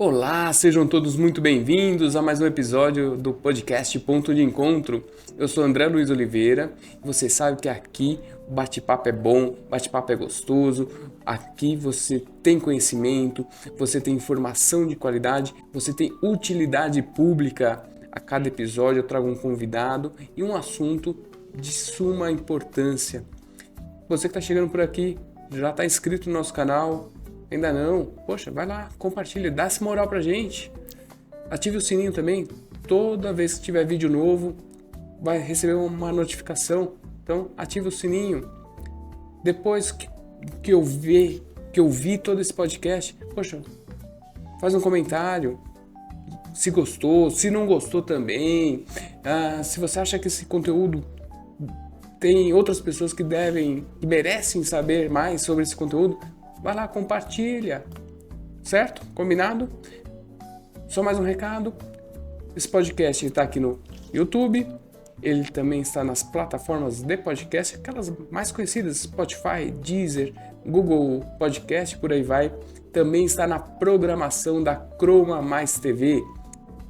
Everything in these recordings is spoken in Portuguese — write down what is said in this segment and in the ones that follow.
Olá, sejam todos muito bem-vindos a mais um episódio do podcast Ponto de Encontro. Eu sou André Luiz Oliveira e você sabe que aqui o bate-papo é bom, o bate-papo é gostoso, aqui você tem conhecimento, você tem informação de qualidade, você tem utilidade pública. A cada episódio eu trago um convidado e um assunto de suma importância. Você que está chegando por aqui, já está inscrito no nosso canal? Ainda não? Poxa, vai lá, compartilha, dá essa moral pra gente. Ative o sininho também. Toda vez que tiver vídeo novo, vai receber uma notificação. Então, ative o sininho. Depois que eu vi todo esse podcast, poxa, faz um comentário. Se gostou, se não gostou também. Se você acha que esse conteúdo tem outras pessoas que merecem saber mais sobre esse conteúdo, vai lá, compartilha, certo? Combinado? Só mais um recado, esse podcast está aqui no YouTube, ele também está nas plataformas de podcast, aquelas mais conhecidas, Spotify, Deezer, Google Podcast, por aí vai. Também está na programação da Chroma Mais TV.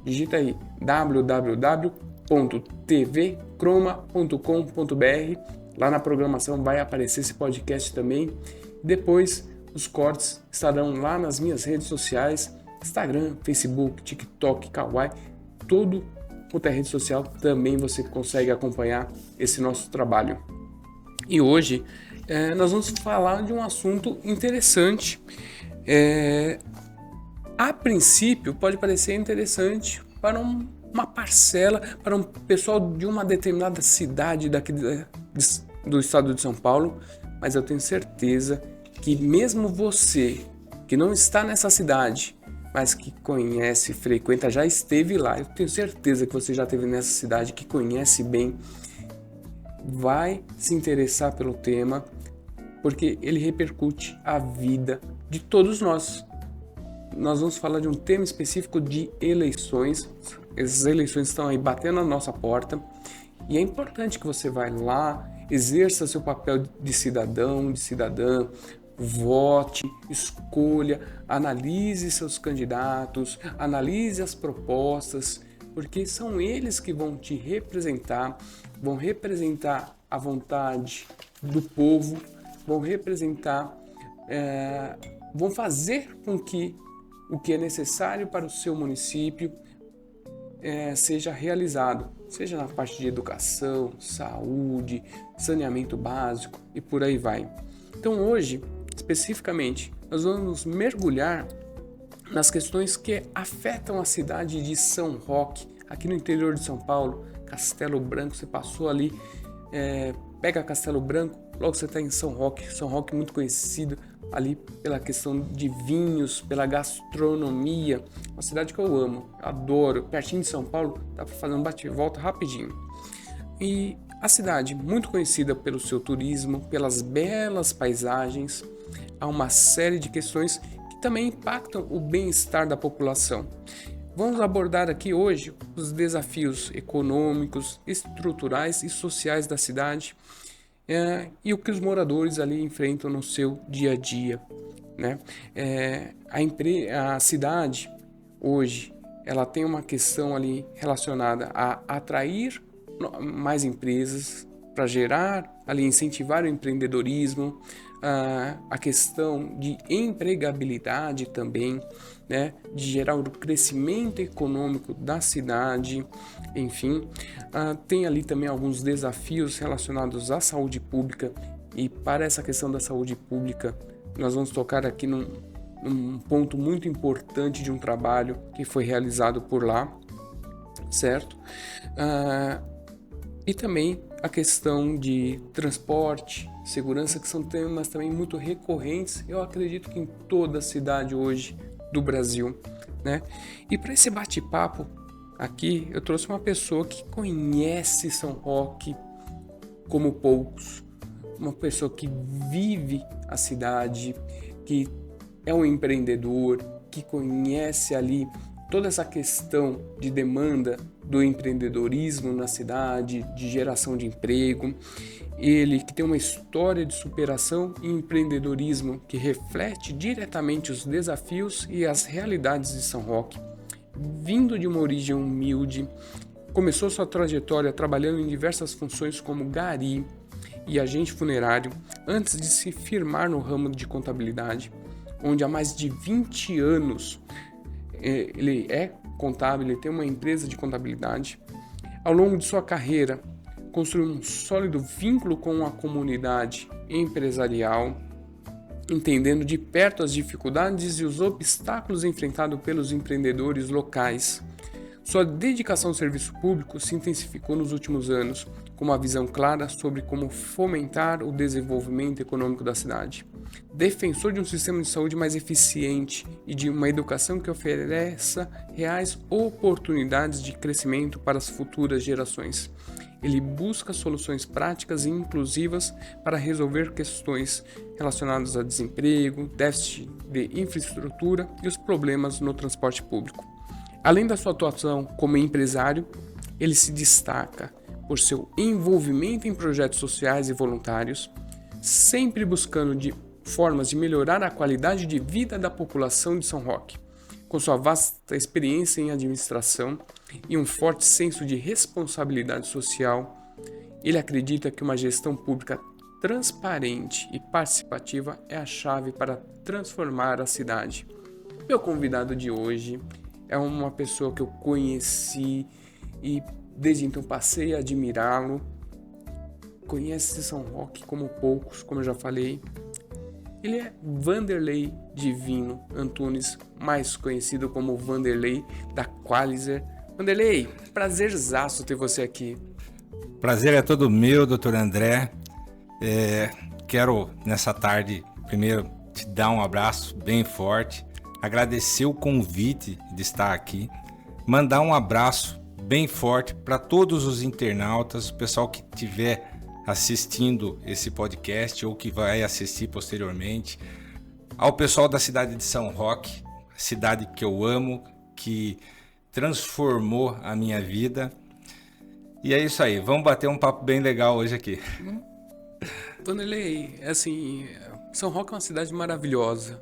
Digita aí www.tvchroma.com.br. Lá na programação vai aparecer esse podcast também. Depois, os cortes estarão lá nas minhas redes sociais, Instagram, Facebook, TikTok, Kawaii, tudo quanto é rede social, também você consegue acompanhar esse nosso trabalho. E hoje nós vamos falar de um assunto interessante. A princípio pode parecer interessante para uma parcela, para um pessoal de uma determinada cidade daqui do estado de São Paulo, mas eu tenho certeza que mesmo você que não está nessa cidade, mas que conhece, frequenta, já esteve lá, eu tenho certeza que você já esteve nessa cidade, que conhece bem, vai se interessar pelo tema, porque ele repercute a vida de todos nós. Nós vamos falar de um tema específico de eleições. Essas eleições estão aí batendo na nossa porta e é importante que você vá lá, exerça seu papel de cidadão, de cidadã, vote, escolha, analise seus candidatos, analise as propostas, porque são eles que vão te representar, vão representar a vontade do povo, vão representar, vão fazer com que o que é necessário para o seu município seja realizado, seja na parte de educação, saúde, saneamento básico e por aí vai. Então hoje, especificamente, nós vamos mergulhar nas questões que afetam a cidade de São Roque, aqui no interior de São Paulo, Castelo Branco. Você passou ali, pega Castelo Branco, logo você está em São Roque muito conhecido ali pela questão de vinhos, pela gastronomia, uma cidade que eu amo, adoro, pertinho de São Paulo, dá para fazer um bate-volta rapidinho. E a cidade, muito conhecida pelo seu turismo, pelas belas paisagens, há uma série de questões que também impactam o bem-estar da população. Vamos abordar aqui hoje os desafios econômicos, estruturais e sociais da cidade e o que os moradores ali enfrentam no seu dia a dia, né? A cidade hoje ela tem uma questão ali relacionada a atrair mais empresas para gerar ali, incentivar o empreendedorismo, a questão de empregabilidade também, né, de gerar o crescimento econômico da cidade, enfim, tem ali também alguns desafios relacionados à saúde pública, e para essa questão da saúde pública nós vamos tocar aqui num ponto muito importante de um trabalho que foi realizado por lá, certo? E também a questão de transporte, segurança, que são temas também muito recorrentes, eu acredito que em toda a cidade hoje do Brasil, né? E para esse bate-papo aqui, eu trouxe uma pessoa que conhece São Roque como poucos, uma pessoa que vive a cidade, que é um empreendedor, que conhece ali toda essa questão de demanda do empreendedorismo na cidade, de geração de emprego. Ele que tem uma história de superação e empreendedorismo que reflete diretamente os desafios e as realidades de São Roque. Vindo de uma origem humilde, começou sua trajetória trabalhando em diversas funções como gari e agente funerário, antes de se firmar no ramo de contabilidade, onde há mais de 20 anos ele é contábil, ele tem uma empresa de contabilidade. Ao longo de sua carreira, construiu um sólido vínculo com a comunidade empresarial, entendendo de perto as dificuldades e os obstáculos enfrentados pelos empreendedores locais. Sua dedicação ao serviço público se intensificou nos últimos anos, com uma visão clara sobre como fomentar o desenvolvimento econômico da cidade. Defensor de um sistema de saúde mais eficiente e de uma educação que ofereça reais oportunidades de crescimento para as futuras gerações. Ele busca soluções práticas e inclusivas para resolver questões relacionadas a desemprego, déficit de infraestrutura e os problemas no transporte público. Além da sua atuação como empresário, ele se destaca por seu envolvimento em projetos sociais e voluntários, sempre buscando formas de melhorar a qualidade de vida da população de São Roque. Com sua vasta experiência em administração e um forte senso de responsabilidade social, ele acredita que uma gestão pública transparente e participativa é a chave para transformar a cidade. Meu convidado de hoje é uma pessoa que eu conheci e desde então passei a admirá-lo. Conhece São Roque como poucos, como eu já falei. Ele é Vanderlei Divino Antunes, mais conhecido como Vanderlei da Qualizer. Vanderlei, prazerzaço ter você aqui. Prazer é todo meu, Dr. André. Quero, nessa tarde, primeiro te dar um abraço bem forte, agradecer o convite de estar aqui, mandar um abraço bem forte para todos os internautas, o pessoal que estiver assistindo esse podcast ou que vai assistir posteriormente, ao pessoal da cidade de São Roque, cidade que eu amo, que transformou a minha vida. E é isso aí, vamos bater um papo bem legal hoje aqui. Vanderlei, assim, São Roque é uma cidade maravilhosa.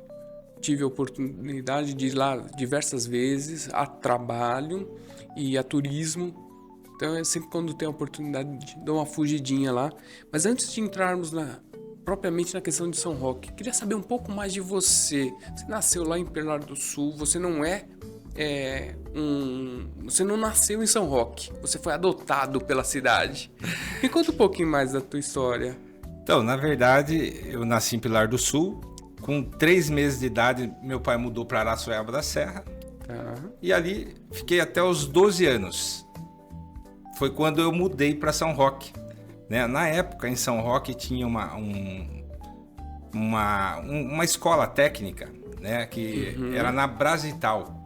Tive a oportunidade de ir lá diversas vezes a trabalho e a turismo. Então, sempre quando tem a oportunidade, dou uma fugidinha lá. Mas antes de entrarmos propriamente na questão de São Roque, queria saber um pouco mais de você. Você nasceu lá em Bernardo do Sul, você não você não nasceu em São Roque, você foi adotado pela cidade. Me conta um pouquinho mais da tua história. Então, na verdade, eu nasci em Pilar do Sul. Com 3 meses de idade, meu pai mudou para Araçoiaba da Serra. E ali fiquei até os 12 anos. Foi quando eu mudei para São Roque. Né? Na época, em São Roque, tinha uma escola técnica, né? Que era na Brasital.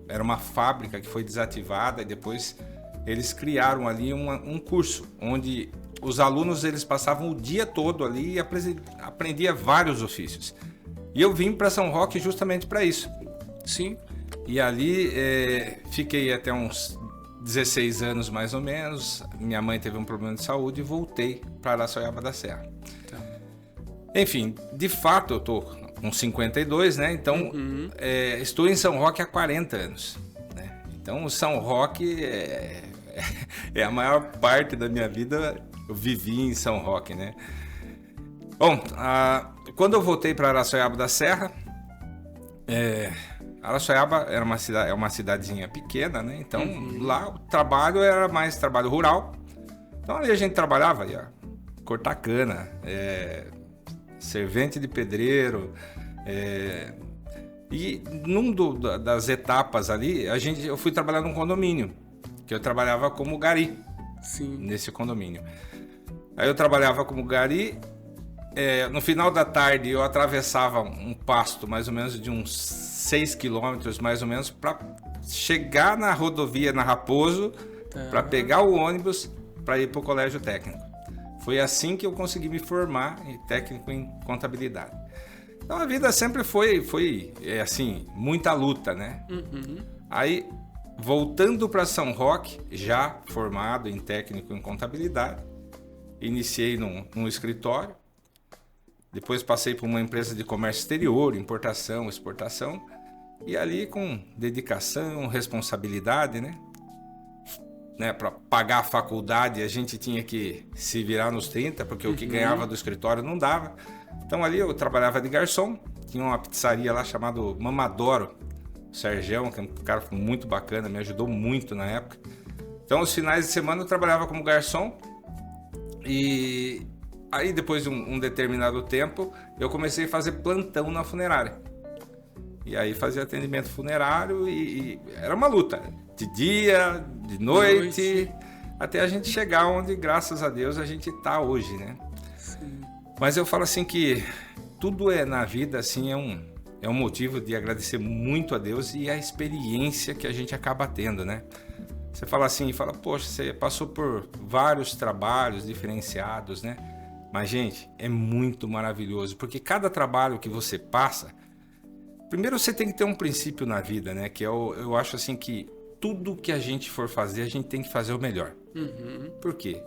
Era uma fábrica que foi desativada e depois eles criaram ali um curso onde os alunos eles passavam o dia todo ali e aprendiam vários ofícios. E eu vim para São Roque justamente para isso. Sim. E ali fiquei até uns 16 anos mais ou menos. Minha mãe teve um problema de saúde e voltei para Araçoiaba da Serra. Tá. Enfim, de fato eu tô com 52, né? Então estou em São Roque há 40 anos. Né? Então o São Roque é a maior parte da minha vida. Eu vivi em São Roque, né? Bom, quando eu voltei para Araçoiaba da Serra, Araçoiaba era uma cidadezinha pequena, né? Então lá o trabalho era mais trabalho rural. Então ali a gente trabalhava, ia cortar cana, servente de pedreiro, e num das etapas ali, eu fui trabalhar num condomínio, que eu trabalhava como gari. Sim. Nesse condomínio. Aí eu trabalhava como gari, no final da tarde eu atravessava um pasto mais ou menos de uns 6 quilômetros mais ou menos para chegar na rodovia na Raposo, para pegar o ônibus para ir para o colégio técnico. Foi assim que eu consegui me formar em técnico em contabilidade. Então a vida sempre foi assim, muita luta, né? Aí voltando para São Roque, já formado em técnico em contabilidade, iniciei num escritório, depois passei por uma empresa de comércio exterior, importação, exportação, e ali com dedicação, responsabilidade, né? Para pagar a faculdade a gente tinha que se virar nos 30, porque o que ganhava do escritório não dava. Então ali eu trabalhava de garçom, tinha uma pizzaria lá chamada Mamadoro, o Sergião, que é um cara muito bacana, me ajudou muito na época. Então os finais de semana eu trabalhava como garçom, e aí depois de um determinado tempo eu comecei a fazer plantão na funerária. E aí fazia atendimento funerário e era uma luta, de dia, de noite, até a gente chegar onde, graças a Deus, a gente está hoje, né? Sim. Mas eu falo assim que tudo na vida assim, é um motivo de agradecer muito a Deus e a experiência que a gente acaba tendo, né? Você fala assim, poxa, você passou por vários trabalhos diferenciados, né? Mas, gente, é muito maravilhoso, porque cada trabalho que você passa, primeiro você tem que ter um princípio na vida, né? Que eu acho assim que tudo que a gente for fazer, a gente tem que fazer o melhor. Por quê?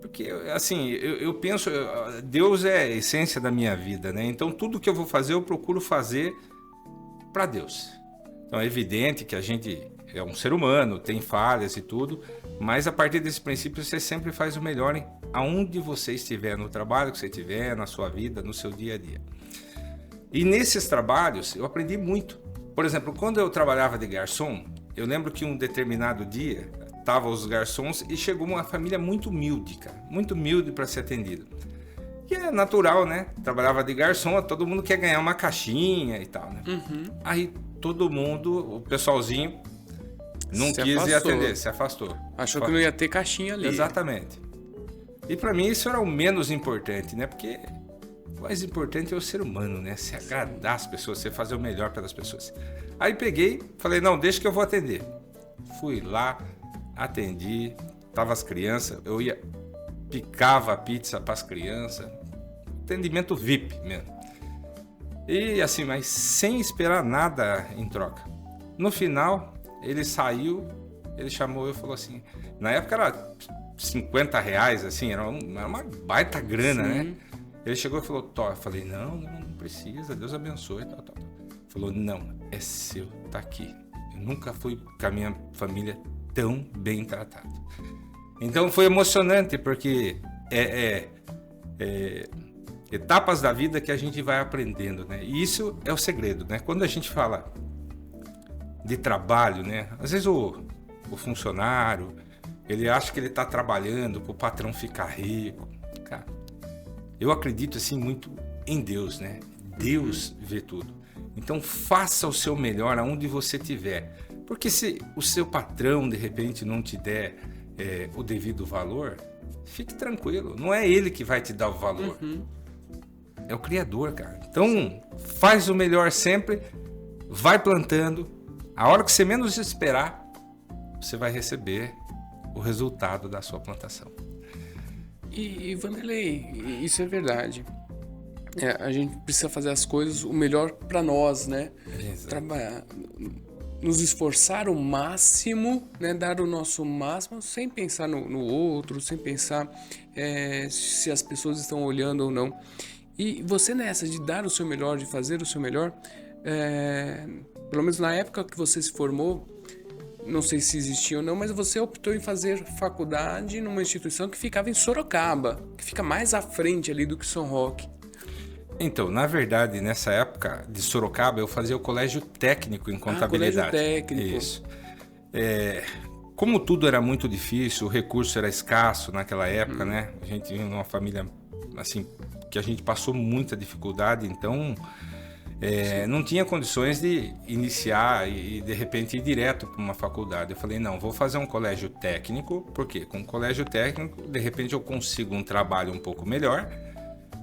Porque, assim, eu penso, Deus é a essência da minha vida, né? Então, tudo que eu vou fazer, eu procuro fazer para Deus. Então, é evidente que a gente é um ser humano, tem falhas e tudo, mas a partir desse princípio, você sempre faz o melhor aonde você estiver, no trabalho que você estiver, na sua vida, no seu dia a dia. E nesses trabalhos, eu aprendi muito. Por exemplo, quando eu trabalhava de garçom, eu lembro que um determinado dia, estavam os garçons e chegou uma família muito humilde, cara. Muito humilde para ser atendido. E é natural, né? Trabalhava de garçom, todo mundo quer ganhar uma caixinha e tal, né? Aí todo mundo, o pessoalzinho, não quis ir atender, se afastou. Achou que não ia ter caixinha ali. Exatamente. E para mim isso era o menos importante, né? Porque o mais importante é o ser humano, né? Se agradar as pessoas, você fazer o melhor pelas pessoas. Aí peguei, falei, não, deixa que eu vou atender. Fui lá, atendi, tava as crianças, eu picava a pizza para as crianças, atendimento VIP mesmo. E assim, mas sem esperar nada em troca. No final, ele saiu, ele chamou eu e falou assim, na época era R$50, assim, era uma baita grana, né? Ele chegou e falou, Tó, eu falei, não precisa, Deus abençoe, tal. Falou, não, é seu, tá aqui. Eu nunca fui com a minha família tão bem tratado. Então foi emocionante, porque etapas da vida que a gente vai aprendendo, né? E isso é o segredo, né? Quando a gente fala de trabalho, né? Às vezes o funcionário, ele acha que ele está trabalhando para o patrão ficar rico. Cara, eu acredito assim muito em Deus, né? Deus vê tudo. Então faça o seu melhor aonde você estiver. Porque se o seu patrão de repente não te der o devido valor, fique tranquilo. Não é ele que vai te dar o valor. É o Criador, cara. Então faz o melhor sempre. Vai plantando. A hora que você menos esperar, você vai receber o resultado da sua plantação. E Vanderlei, isso é verdade. A gente precisa fazer as coisas o melhor para nós, né? Trabalhar, nos esforçar o máximo, né? Dar o nosso máximo sem pensar no outro, sem pensar se as pessoas estão olhando ou não. E você nessa de dar o seu melhor, de fazer o seu melhor, pelo menos na época que você se formou, não sei se existia ou não, mas você optou em fazer faculdade numa instituição que ficava em Sorocaba, que fica mais à frente ali do que São Roque. Então, na verdade, nessa época de Sorocaba, eu fazia o colégio técnico em contabilidade. Colégio técnico. Isso. Como tudo era muito difícil, o recurso era escasso naquela época, né? A gente vinha numa família, assim, que a gente passou muita dificuldade, então não tinha condições de iniciar e de repente ir direto para uma faculdade. Eu falei, não, vou fazer um colégio técnico, porque com o colégio técnico, de repente eu consigo um trabalho um pouco melhor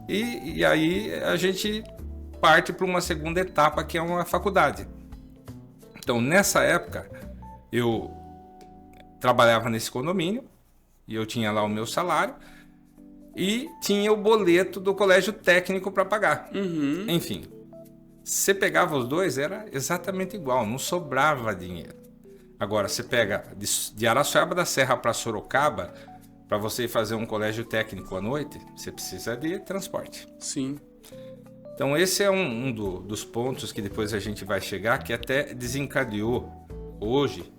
e aí a gente parte para uma segunda etapa, que é uma faculdade. Então, nessa época, eu trabalhava nesse condomínio e eu tinha lá o meu salário e tinha o boleto do colégio técnico para pagar. Enfim, você pegava os dois, era exatamente igual, não sobrava dinheiro. Agora, você pega de Araçoiaba da Serra para Sorocaba, para você fazer um colégio técnico à noite, você precisa de transporte. Sim. Então esse é dos pontos que depois a gente vai chegar, que até desencadeou hoje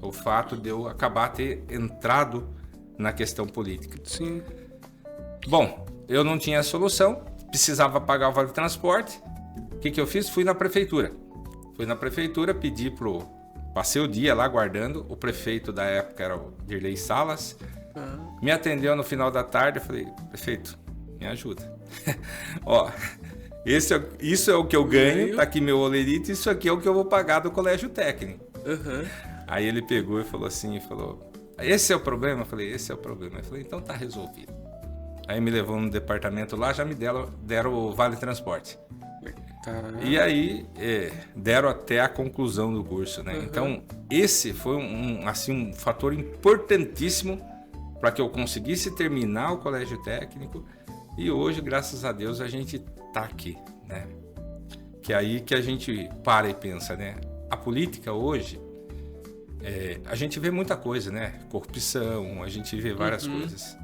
o fato de eu acabar ter entrado na questão política. Sim. Bom, eu não tinha solução, precisava pagar o vale transporte. O que eu fiz? Fui na prefeitura. Passei o dia lá guardando. O prefeito da época era o Dirley Salas. Me atendeu no final da tarde. Eu falei, prefeito, me ajuda. Ó, isso é o que eu ganho, tá aqui meu olerite, isso aqui é o que eu vou pagar do colégio técnico. Aí ele pegou e falou assim, esse é o problema? Eu falei, esse é o problema. Ele falou, então tá resolvido. Aí me levou no departamento lá, já me deram o vale transporte. E aí deram até a conclusão do curso, né? Então esse foi um fator importantíssimo para que eu conseguisse terminar o colégio técnico. E hoje, graças a Deus, a gente tá aqui, né? Que é aí que a gente para e pensa, né? A política hoje, a gente vê muita coisa, né? Corrupção, a gente vê várias coisas.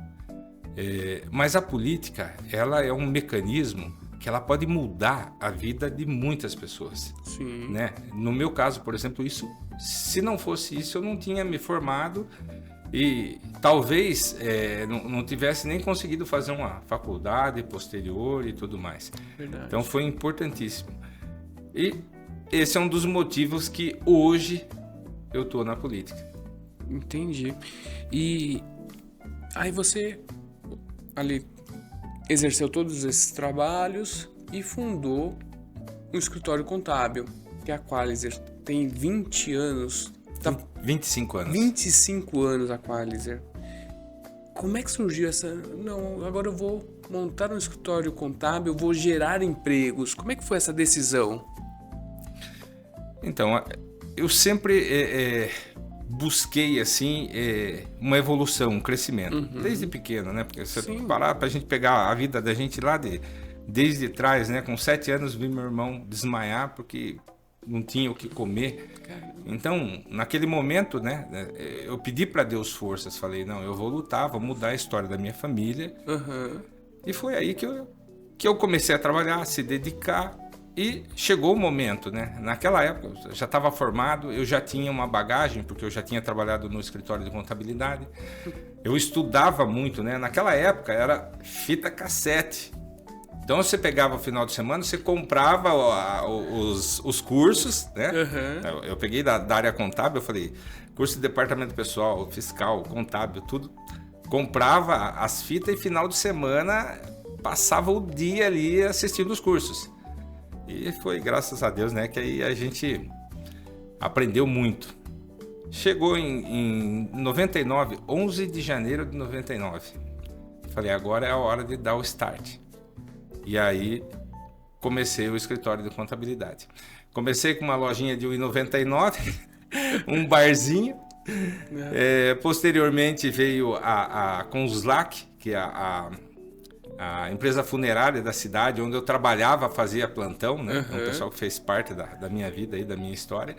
Mas a política, ela é um mecanismo que ela pode mudar a vida de muitas pessoas. Sim. Né? No meu caso, por exemplo, se não fosse isso, eu não tinha me formado e talvez não tivesse nem conseguido fazer uma faculdade posterior e tudo mais. Verdade. Então foi importantíssimo. E esse é um dos motivos que hoje eu estou na política. Entendi. E aí você ali exerceu todos esses trabalhos e fundou um escritório contábil, que é a Qualizer. Tem 20 anos. 25 anos. 25 anos a Qualizer. Como é que surgiu essa... Não, agora eu vou montar um escritório contábil, vou gerar empregos. Como é que foi essa decisão? Então, eu sempre busquei assim uma evolução, um crescimento, desde pequeno, né? Porque se eu parar pra gente pegar a vida da gente lá desde trás, né? Com 7 anos vi meu irmão desmaiar porque não tinha o que comer. Então, naquele momento, né? Eu pedi para Deus forças, falei, não, eu vou lutar, vou mudar a história da minha família. E foi aí que eu comecei a trabalhar, a se dedicar. E chegou o momento, né? Naquela época eu já estava formado, eu já tinha uma bagagem, porque eu já tinha trabalhado no escritório de contabilidade. Eu estudava muito, né? Naquela época era fita cassete. Então você pegava o final de semana, você comprava os cursos, né? Eu peguei da área contábil, eu falei, curso de departamento pessoal, fiscal, contábil, tudo. Comprava as fitas e final de semana passava o dia ali assistindo os cursos. E foi graças a Deus, né, que aí a gente aprendeu muito. Chegou em 99, 11 de janeiro de 99. Falei, agora é a hora de dar o start. E aí comecei o escritório de contabilidade. Comecei com uma lojinha de R$1,99, um barzinho. Posteriormente veio a Conslac, que é a empresa funerária da cidade, onde eu trabalhava, fazia plantão, né? Um pessoal que fez parte da minha vida e da minha história.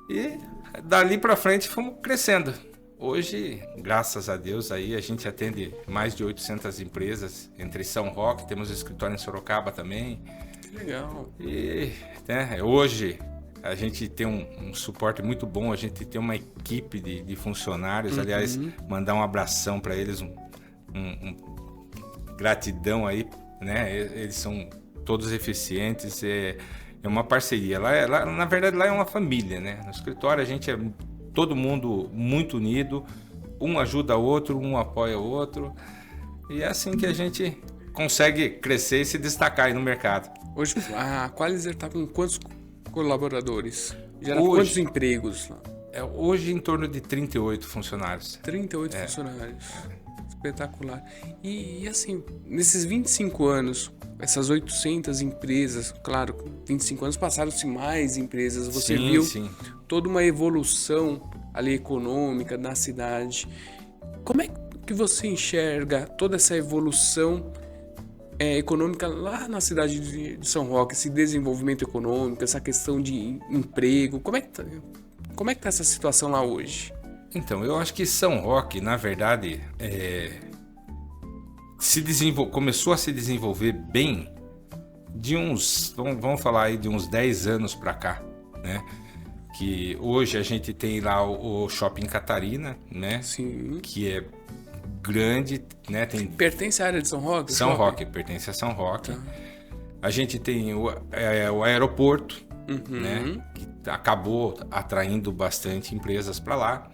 E dali para frente fomos crescendo. Hoje, graças a Deus, aí a gente atende mais de 800 empresas, entre São Roque, temos escritório em Sorocaba também. Que legal. E hoje a gente tem um suporte muito bom, a gente tem uma equipe de funcionários. Aliás, mandar um abração para eles, gratidão aí, né? Eles são todos eficientes, é uma parceria. Lá, na verdade, lá é uma família, né? No escritório a gente é todo mundo muito unido, um ajuda o outro, um apoia o outro, e é assim que a gente consegue crescer e se destacar aí no mercado. Hoje a Qualizer está com quantos colaboradores? Gera quantos empregos lá? Hoje em torno de 38 funcionários. 38 funcionários. Espetacular. E assim, nesses 25 anos, essas 800 empresas, claro, 25 anos passaram-se mais empresas, você viu toda uma evolução ali econômica na cidade. Como é que você enxerga toda essa evolução econômica lá na cidade de São Roque, esse desenvolvimento econômico, essa questão de emprego? Como é que Como é que tá essa situação lá hoje? Então, eu acho que São Roque, na verdade, começou a se desenvolver bem de uns, vamos falar aí de uns 10 anos para cá, né? Que hoje a gente tem lá o Shopping Catarina, né? Sim. Que é grande, né? Pertence à área de São Roque? São Roque, pertence a São Roque. Tá. A gente tem o aeroporto, né? Que acabou atraindo bastante empresas para lá.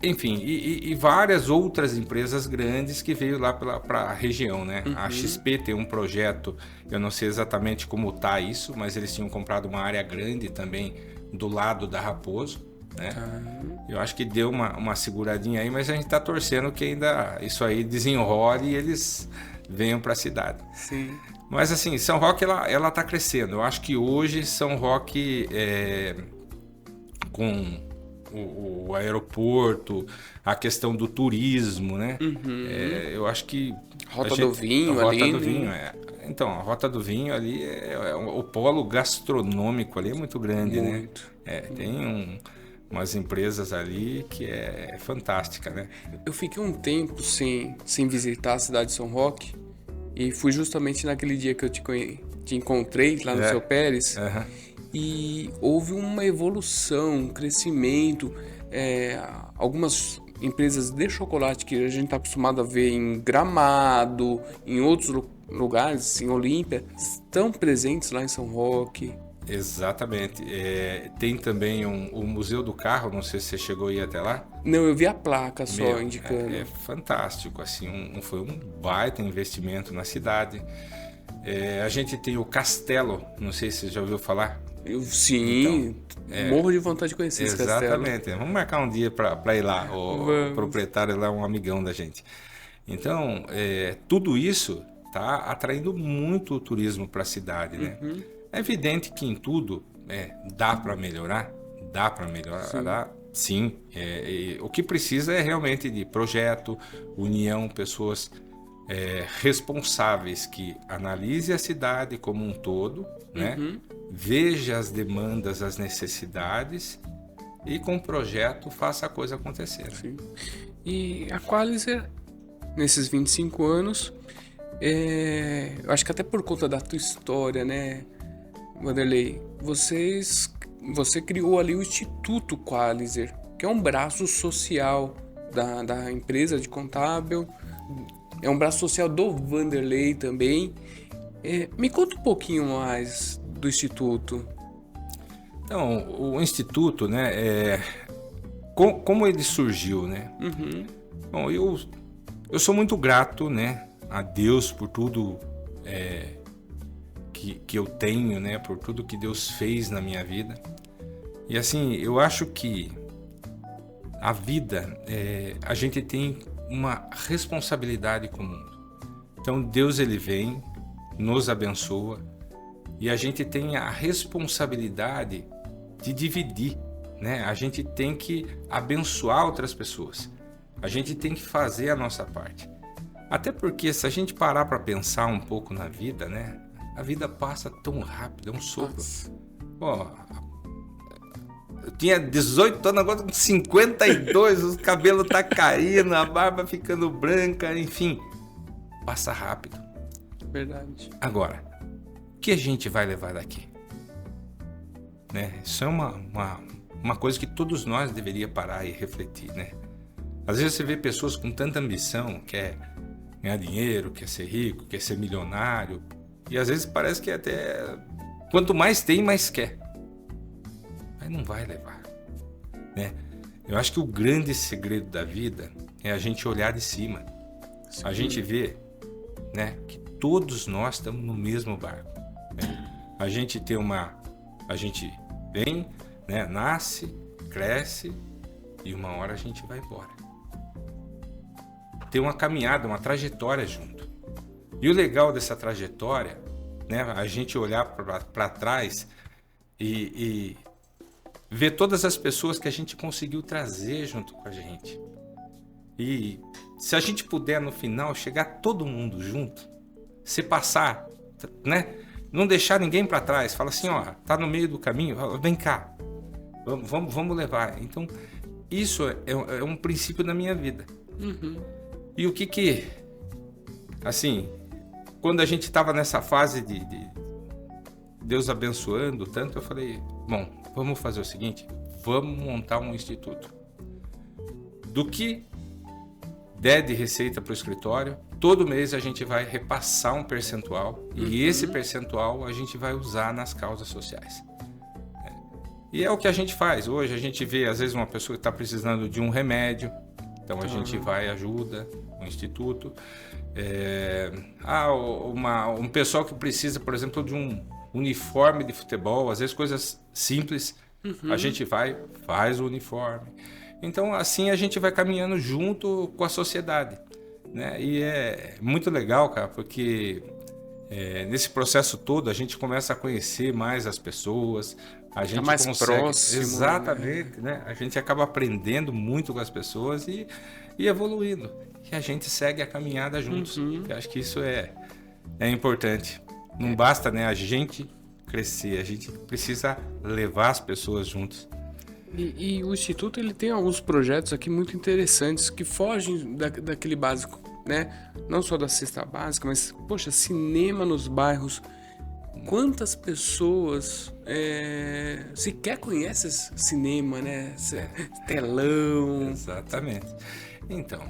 Enfim, e várias outras empresas grandes que veio lá para a região, né? A XP tem um projeto, eu não sei exatamente como tá isso, mas eles tinham comprado uma área grande também do lado da Raposo, né? Eu acho que deu uma seguradinha aí, mas a gente tá torcendo que ainda isso aí desenrole e eles venham para a cidade. Sim. Mas assim, São Roque ela tá crescendo. Eu acho que hoje São Roque com o aeroporto, a questão do turismo, né? Eu acho que Rota do Vinho ali, né? Então, a Rota do Vinho ali o polo gastronômico ali é muito grande, muito. Né? Tem umas empresas ali que é fantástica, né? Eu fiquei um tempo sem visitar a cidade de São Roque e fui justamente naquele dia que eu te encontrei lá no Seu Pérez. E houve uma evolução, um crescimento. Algumas empresas de chocolate que a gente está acostumado a ver em Gramado, em outros lugares, em Olímpia, estão presentes lá em São Roque. Exatamente. Tem também o Museu do Carro, não sei se você chegou a ir até lá. Não, eu vi a placa só indicando. É fantástico, assim, foi um baita investimento na cidade. A gente tem o Castelo, não sei se você já ouviu falar. Sim, então, morro de vontade de conhecer esse castelo. Exatamente, vamos marcar um dia para ir lá, o proprietário lá é um amigão da gente. Então, tudo isso está atraindo muito o turismo para a cidade, né? É evidente que em tudo dá para melhorar, sim. O que precisa é realmente de projeto, união, pessoas responsáveis que analise a cidade como um todo, né? Veja as demandas, as necessidades e com o projeto faça a coisa acontecer. Sim. E a Qualizer, nesses 25 anos, eu acho que até por conta da tua história, né, Wanderley, você criou ali o Instituto Qualizer, que é um braço social da empresa de contábil, é um braço social do Wanderley também. Me conta um pouquinho mais do Instituto. Então, o Instituto, né, como ele surgiu, né? Bom, eu sou muito grato, né, a Deus por tudo que eu tenho, né, por tudo que Deus fez na minha vida. E assim, eu acho que a vida, a gente tem uma responsabilidade com o mundo. Então Deus ele vem, nos abençoa e a gente tem a responsabilidade de dividir, né? A gente tem que abençoar outras pessoas. A gente tem que fazer a nossa parte. Até porque se a gente parar para pensar um pouco na vida, né? A vida passa tão rápido, é um sopro. Pô, eu tinha 18 anos, agora com 52, o cabelo tá caindo, a barba ficando branca, enfim. Passa rápido. Verdade. Agora, o que a gente vai levar daqui? Né? Isso é uma coisa que todos nós deveríamos parar e refletir, né? Às vezes você vê pessoas com tanta ambição, quer ganhar dinheiro, quer ser rico, quer ser milionário, e às vezes parece que até quanto mais tem, mais quer. Mas não vai levar, né? Eu acho que o grande segredo da vida é a gente olhar de cima. Sim. A gente vê, né, que todos nós estamos no mesmo barco, né? A gente vem, né, nasce, cresce e uma hora a gente vai embora. Tem uma caminhada, uma trajetória junto. E o legal dessa trajetória, né, a gente olhar para trás e ver todas as pessoas que a gente conseguiu trazer junto com a gente. E se a gente puder no final chegar todo mundo junto, se passar, né, não deixar ninguém para trás. Fala assim, ó, tá no meio do caminho, vem cá, vamos levar. Então, isso é um princípio da minha vida. E o que assim, quando a gente estava nessa fase de Deus abençoando tanto, eu falei, bom, vamos fazer o seguinte, vamos montar um instituto. Do que der de receita para o escritório, todo mês a gente vai repassar um percentual e esse percentual a gente vai usar nas causas sociais. E é o que a gente faz. Hoje a gente vê, às vezes, uma pessoa que está precisando de um remédio, então a gente vai e ajuda o instituto. Um pessoal que precisa, por exemplo, de um uniforme de futebol, às vezes coisas simples, a gente vai, faz o uniforme. Então, assim a gente vai caminhando junto com a sociedade, né? E é muito legal, cara, porque nesse processo todo a gente começa a conhecer mais as pessoas, a gente mais consegue... próximo. Exatamente, né? A gente acaba aprendendo muito com as pessoas e evoluindo. E a gente segue a caminhada juntos. Eu acho que isso é importante. Não basta, né, a gente crescer, a gente precisa levar as pessoas juntos. E o Instituto ele tem alguns projetos aqui muito interessantes que fogem daquele básico, né? Não só da cesta básica, mas, poxa, cinema nos bairros. Quantas pessoas sequer conhecem cinema, né? Telão. Exatamente. Então,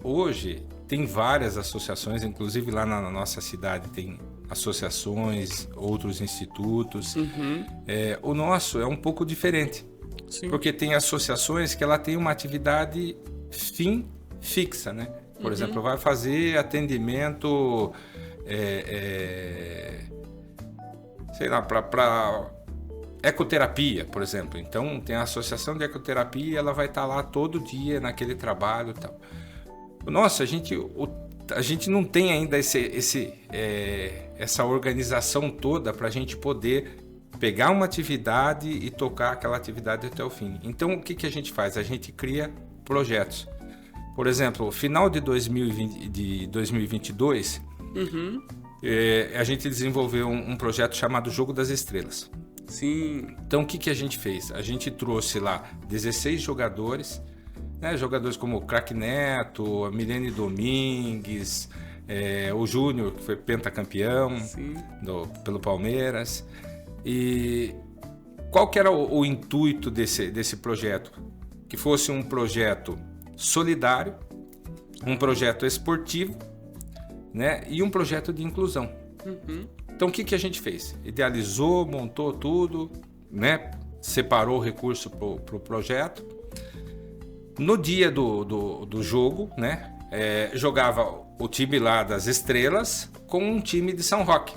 hoje tem várias associações, inclusive lá na nossa cidade tem associações, outros institutos. O nosso é um pouco diferente. Sim. Porque tem associações que ela tem uma atividade fixa, né? Por exemplo, vai fazer atendimento, sei lá, para ecoterapia, por exemplo. Então, tem a associação de ecoterapia, ela vai estar lá todo dia naquele trabalho e tal. Nossa, a gente não tem ainda essa organização toda para a gente poder pegar uma atividade e tocar aquela atividade até o fim. Então, o que a gente faz? A gente cria projetos. Por exemplo, final de 2022, a gente desenvolveu um projeto chamado Jogo das Estrelas. Sim. Então, o que a gente fez? A gente trouxe lá 16 jogadores, né? Jogadores como o Craque Neto, a Milene Domingues, o Júnior, que foi pentacampeão pelo Palmeiras. E qual que era o intuito desse projeto? Que fosse um projeto solidário, um projeto esportivo, né? E um projeto de inclusão. Então, o que a gente fez? Idealizou, montou tudo, né? Separou o recurso para o projeto. No dia do jogo, né? Jogava o time lá das Estrelas com um time de São Roque.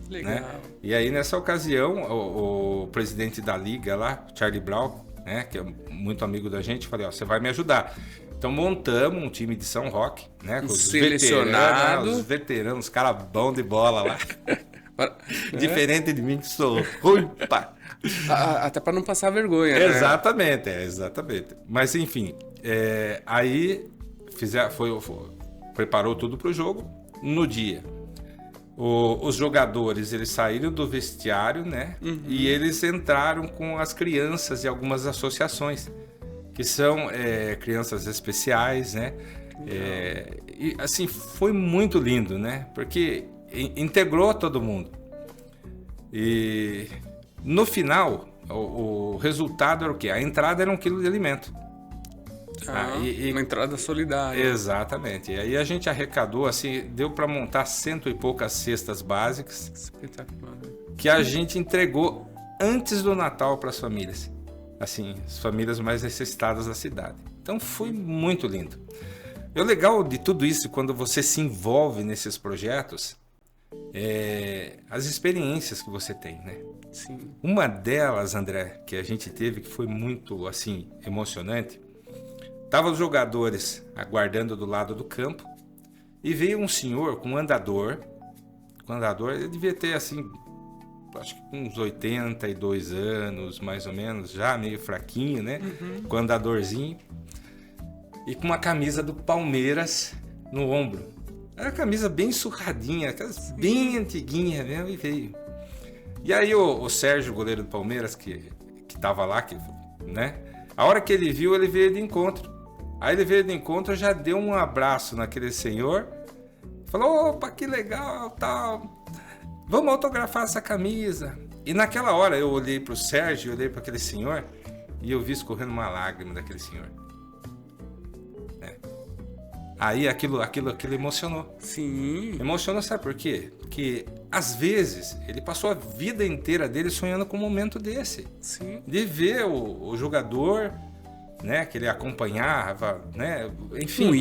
Legal. Né? E aí, nessa ocasião, o presidente da liga lá, Charlie Brown, né, que é muito amigo da gente, falei, você vai me ajudar. Então, montamos um time de São Roque, né, com os veteranos, os caras bons de bola lá. Diferente de mim, que sou ruim, pá. Até para não passar vergonha, Exatamente, exatamente. Mas, enfim, aí preparou tudo para o jogo. No dia, os jogadores, eles saíram do vestiário, né? E eles entraram com as crianças de algumas associações, que são crianças especiais, né? E assim, foi muito lindo, né? Porque integrou todo mundo. E no final, o resultado era o quê? A entrada era 1 quilo de alimento. Uma entrada solidária. Exatamente. E aí a gente arrecadou, assim, deu para montar 100 e poucas cestas básicas. Espetacular. Que a gente entregou antes do Natal para as famílias. Assim, as famílias mais necessitadas da cidade. Então foi muito lindo. E o legal de tudo isso, quando você se envolve nesses projetos, as experiências que você tem, né? Sim. Uma delas, André, que a gente teve, que foi muito, assim, emocionante. Tava os jogadores aguardando do lado do campo e veio um senhor com um andador. Com um andador, ele devia ter, assim, acho que uns 82 anos, mais ou menos, já meio fraquinho, né? Com andadorzinho. E com uma camisa do Palmeiras no ombro. Era a camisa bem surradinha, aquelas bem antiguinha mesmo, e veio. E aí o Sérgio, goleiro do Palmeiras, que tava lá, né? A hora que ele viu, ele veio de encontro. Aí ele veio de encontro, já deu um abraço naquele senhor, falou, opa, que legal, tal, vamos autografar essa camisa. E naquela hora eu olhei pro Sérgio, eu olhei para aquele senhor, e eu vi escorrendo uma lágrima daquele senhor. Aí aquilo emocionou. Sim. Emocionou, sabe por quê? Porque às vezes ele passou a vida inteira dele sonhando com um momento desse. Sim. De ver o jogador, né, que ele acompanhava, né, enfim, o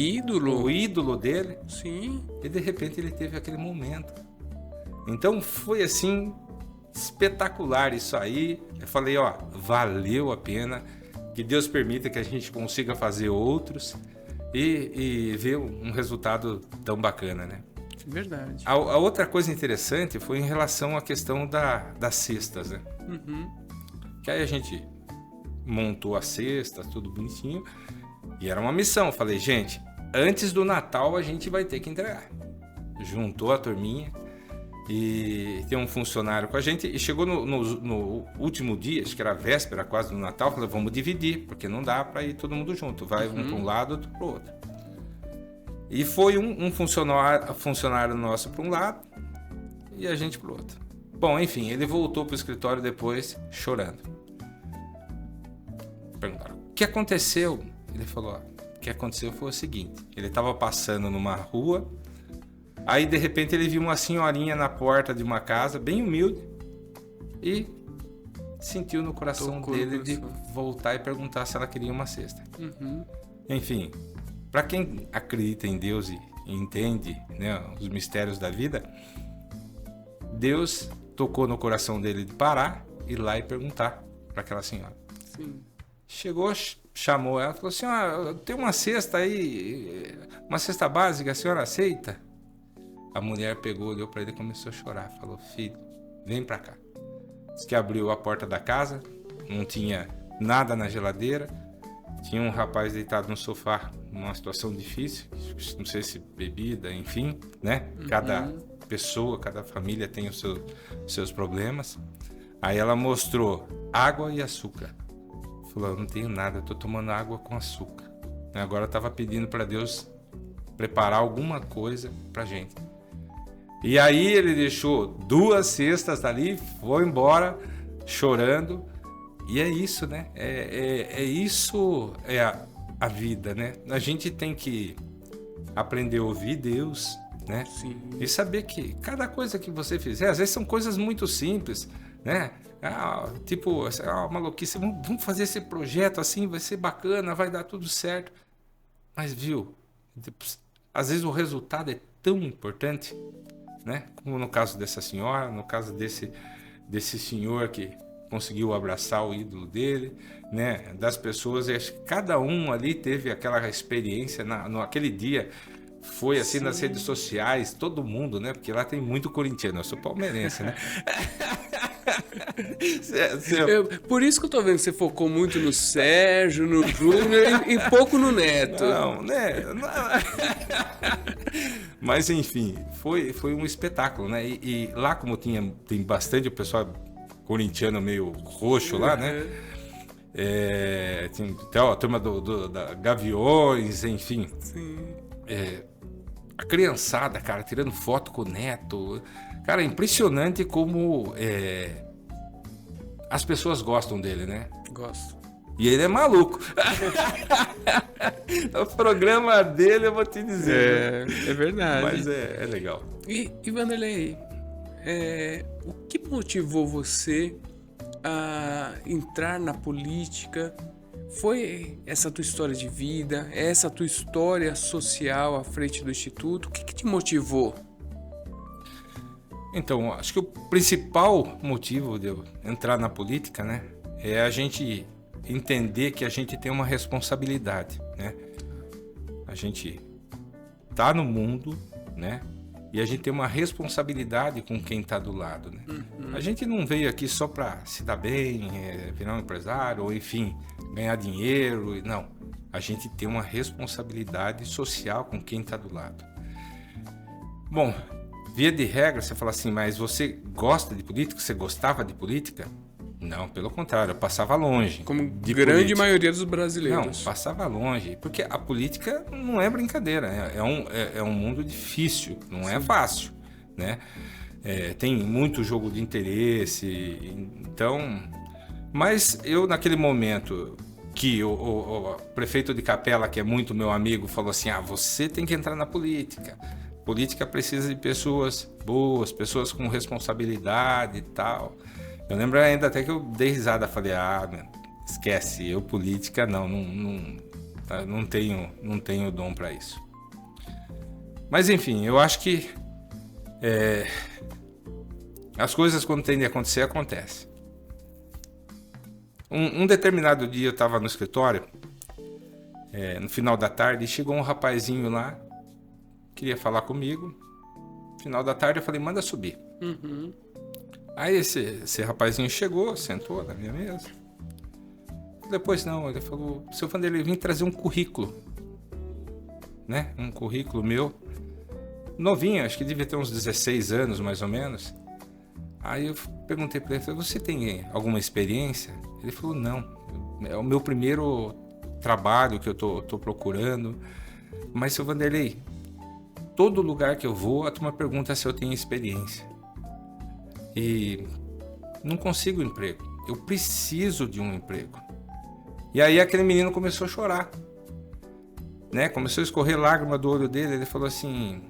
ídolo dele. Sim. E de repente ele teve aquele momento. Então foi assim espetacular isso aí. Eu falei, ó, valeu a pena. Que Deus permita que a gente consiga fazer outros. E ver um resultado tão bacana, né? Verdade. A outra coisa interessante foi em relação à questão das cestas, né? Uhum. Que aí a gente montou as cestas, tudo bonitinho, e era uma missão. Falei, gente, antes do Natal a gente vai ter que entregar. Juntou a turminha e tem um funcionário com a gente, e chegou no último dia, acho que era a véspera quase do Natal, falei, vamos dividir, porque não dá para ir todo mundo junto, vai um para um lado, outro para o outro. E foi um funcionário nosso para um lado e a gente para o outro. Bom, enfim, ele voltou para o escritório depois chorando. Perguntaram, o que aconteceu? Ele falou, ó, o que aconteceu foi o seguinte, ele estava passando numa rua. Aí, de repente, ele viu uma senhorinha na porta de uma casa, bem humilde, e sentiu no coração dele de voltar e perguntar se ela queria uma cesta. Uhum. Enfim, para quem acredita em Deus e entende, né, os mistérios da vida, Deus tocou no coração dele de parar, ir lá e perguntar para aquela senhora. Sim. Chegou, chamou ela, falou assim, tem uma cesta aí, uma cesta básica, a senhora aceita? A mulher pegou, olhou para ele e começou a chorar. Falou, filho, vem para cá. Diz que abriu a porta da casa, não tinha nada na geladeira. Tinha um rapaz deitado no sofá, numa situação difícil. Não sei se bebida, enfim, né? Cada pessoa, cada família tem os seus problemas. Aí ela mostrou água e açúcar. Falou, eu não tenho nada, eu tô tomando água com açúcar. Agora eu tava pedindo para Deus preparar alguma coisa pra gente. E aí ele deixou 2 cestas ali, foi embora chorando. E é isso, né? Isso é a vida, né? A gente tem que aprender a ouvir Deus, né? Sim. E saber que cada coisa que você fizer, às vezes são coisas muito simples, né? Tipo, maluquice, vamos fazer esse projeto assim, vai ser bacana, vai dar tudo certo. Mas viu, às vezes o resultado é tão importante, né? Como no caso dessa senhora, no caso desse senhor que conseguiu abraçar o ídolo dele, né? Das pessoas, acho que cada um ali teve aquela experiência naquele dia. Foi assim. Sim. Nas redes sociais, todo mundo, né? Porque lá tem muito corintiano, eu sou palmeirense, né? Por isso que eu tô vendo que você focou muito no Sérgio, no Júnior e pouco no Neto. Não, né? Mas enfim, foi um espetáculo, né? E lá, como tem bastante o pessoal corintiano meio roxo lá, né? Tem até a turma da Gaviões, enfim. Sim. A criançada, cara, tirando foto com o Neto. Cara, é impressionante como as pessoas gostam dele, né? Gosto. E ele é maluco. O programa dele, eu vou te dizer. É verdade. Mas é legal. E Vanderlei, o que motivou você a entrar na política? Foi essa tua história de vida? Essa tua história social à frente do Instituto? O que te motivou? Então, acho que o principal motivo de eu entrar na política, né, é a gente entender que a gente tem uma responsabilidade, né? A gente tá no mundo, né? E a gente tem uma responsabilidade com quem tá do lado, né? A gente não veio aqui só para se dar bem, virar um empresário, ou enfim, ganhar dinheiro, não. A gente tem uma responsabilidade social com quem tá do lado. Bom, via de regra, você fala assim, mas você gosta de política? Você gostava de política? Não, pelo contrário, eu passava longe. Como de grande política. maioria dos Não, brasileiros. passava longe. Porque a política não é brincadeira, é um mundo difícil, não é fácil, né? Tem muito jogo de interesse, então... Mas eu, naquele momento que o prefeito de Capela, que é muito meu amigo, falou assim, você tem que entrar na política. Política precisa de pessoas boas, pessoas com responsabilidade e tal. Eu lembro ainda até que eu dei risada, falei, esquece, eu política não tenho dom para isso. Mas enfim, eu acho que as coisas quando tendem a acontecer, acontecem. Um determinado dia eu estava no escritório, no final da tarde, e chegou um rapazinho lá, queria falar comigo. No final da tarde eu falei, manda subir. Uhum. Aí esse rapazinho chegou, sentou na minha mesa. Depois não, ele falou, seu Vanderlei, vim trazer um currículo, né? Um currículo meu, novinho, acho que devia ter uns 16 anos mais ou menos. Aí eu perguntei para ele, você tem alguma experiência? Ele falou, não, é o meu primeiro trabalho que eu tô procurando. Mas, seu Vanderlei, todo lugar que eu vou, a turma pergunta se eu tenho experiência. E não consigo emprego. Eu preciso de um emprego. E aí aquele menino começou a chorar, né? Começou a escorrer lágrima do olho dele. Ele falou assim,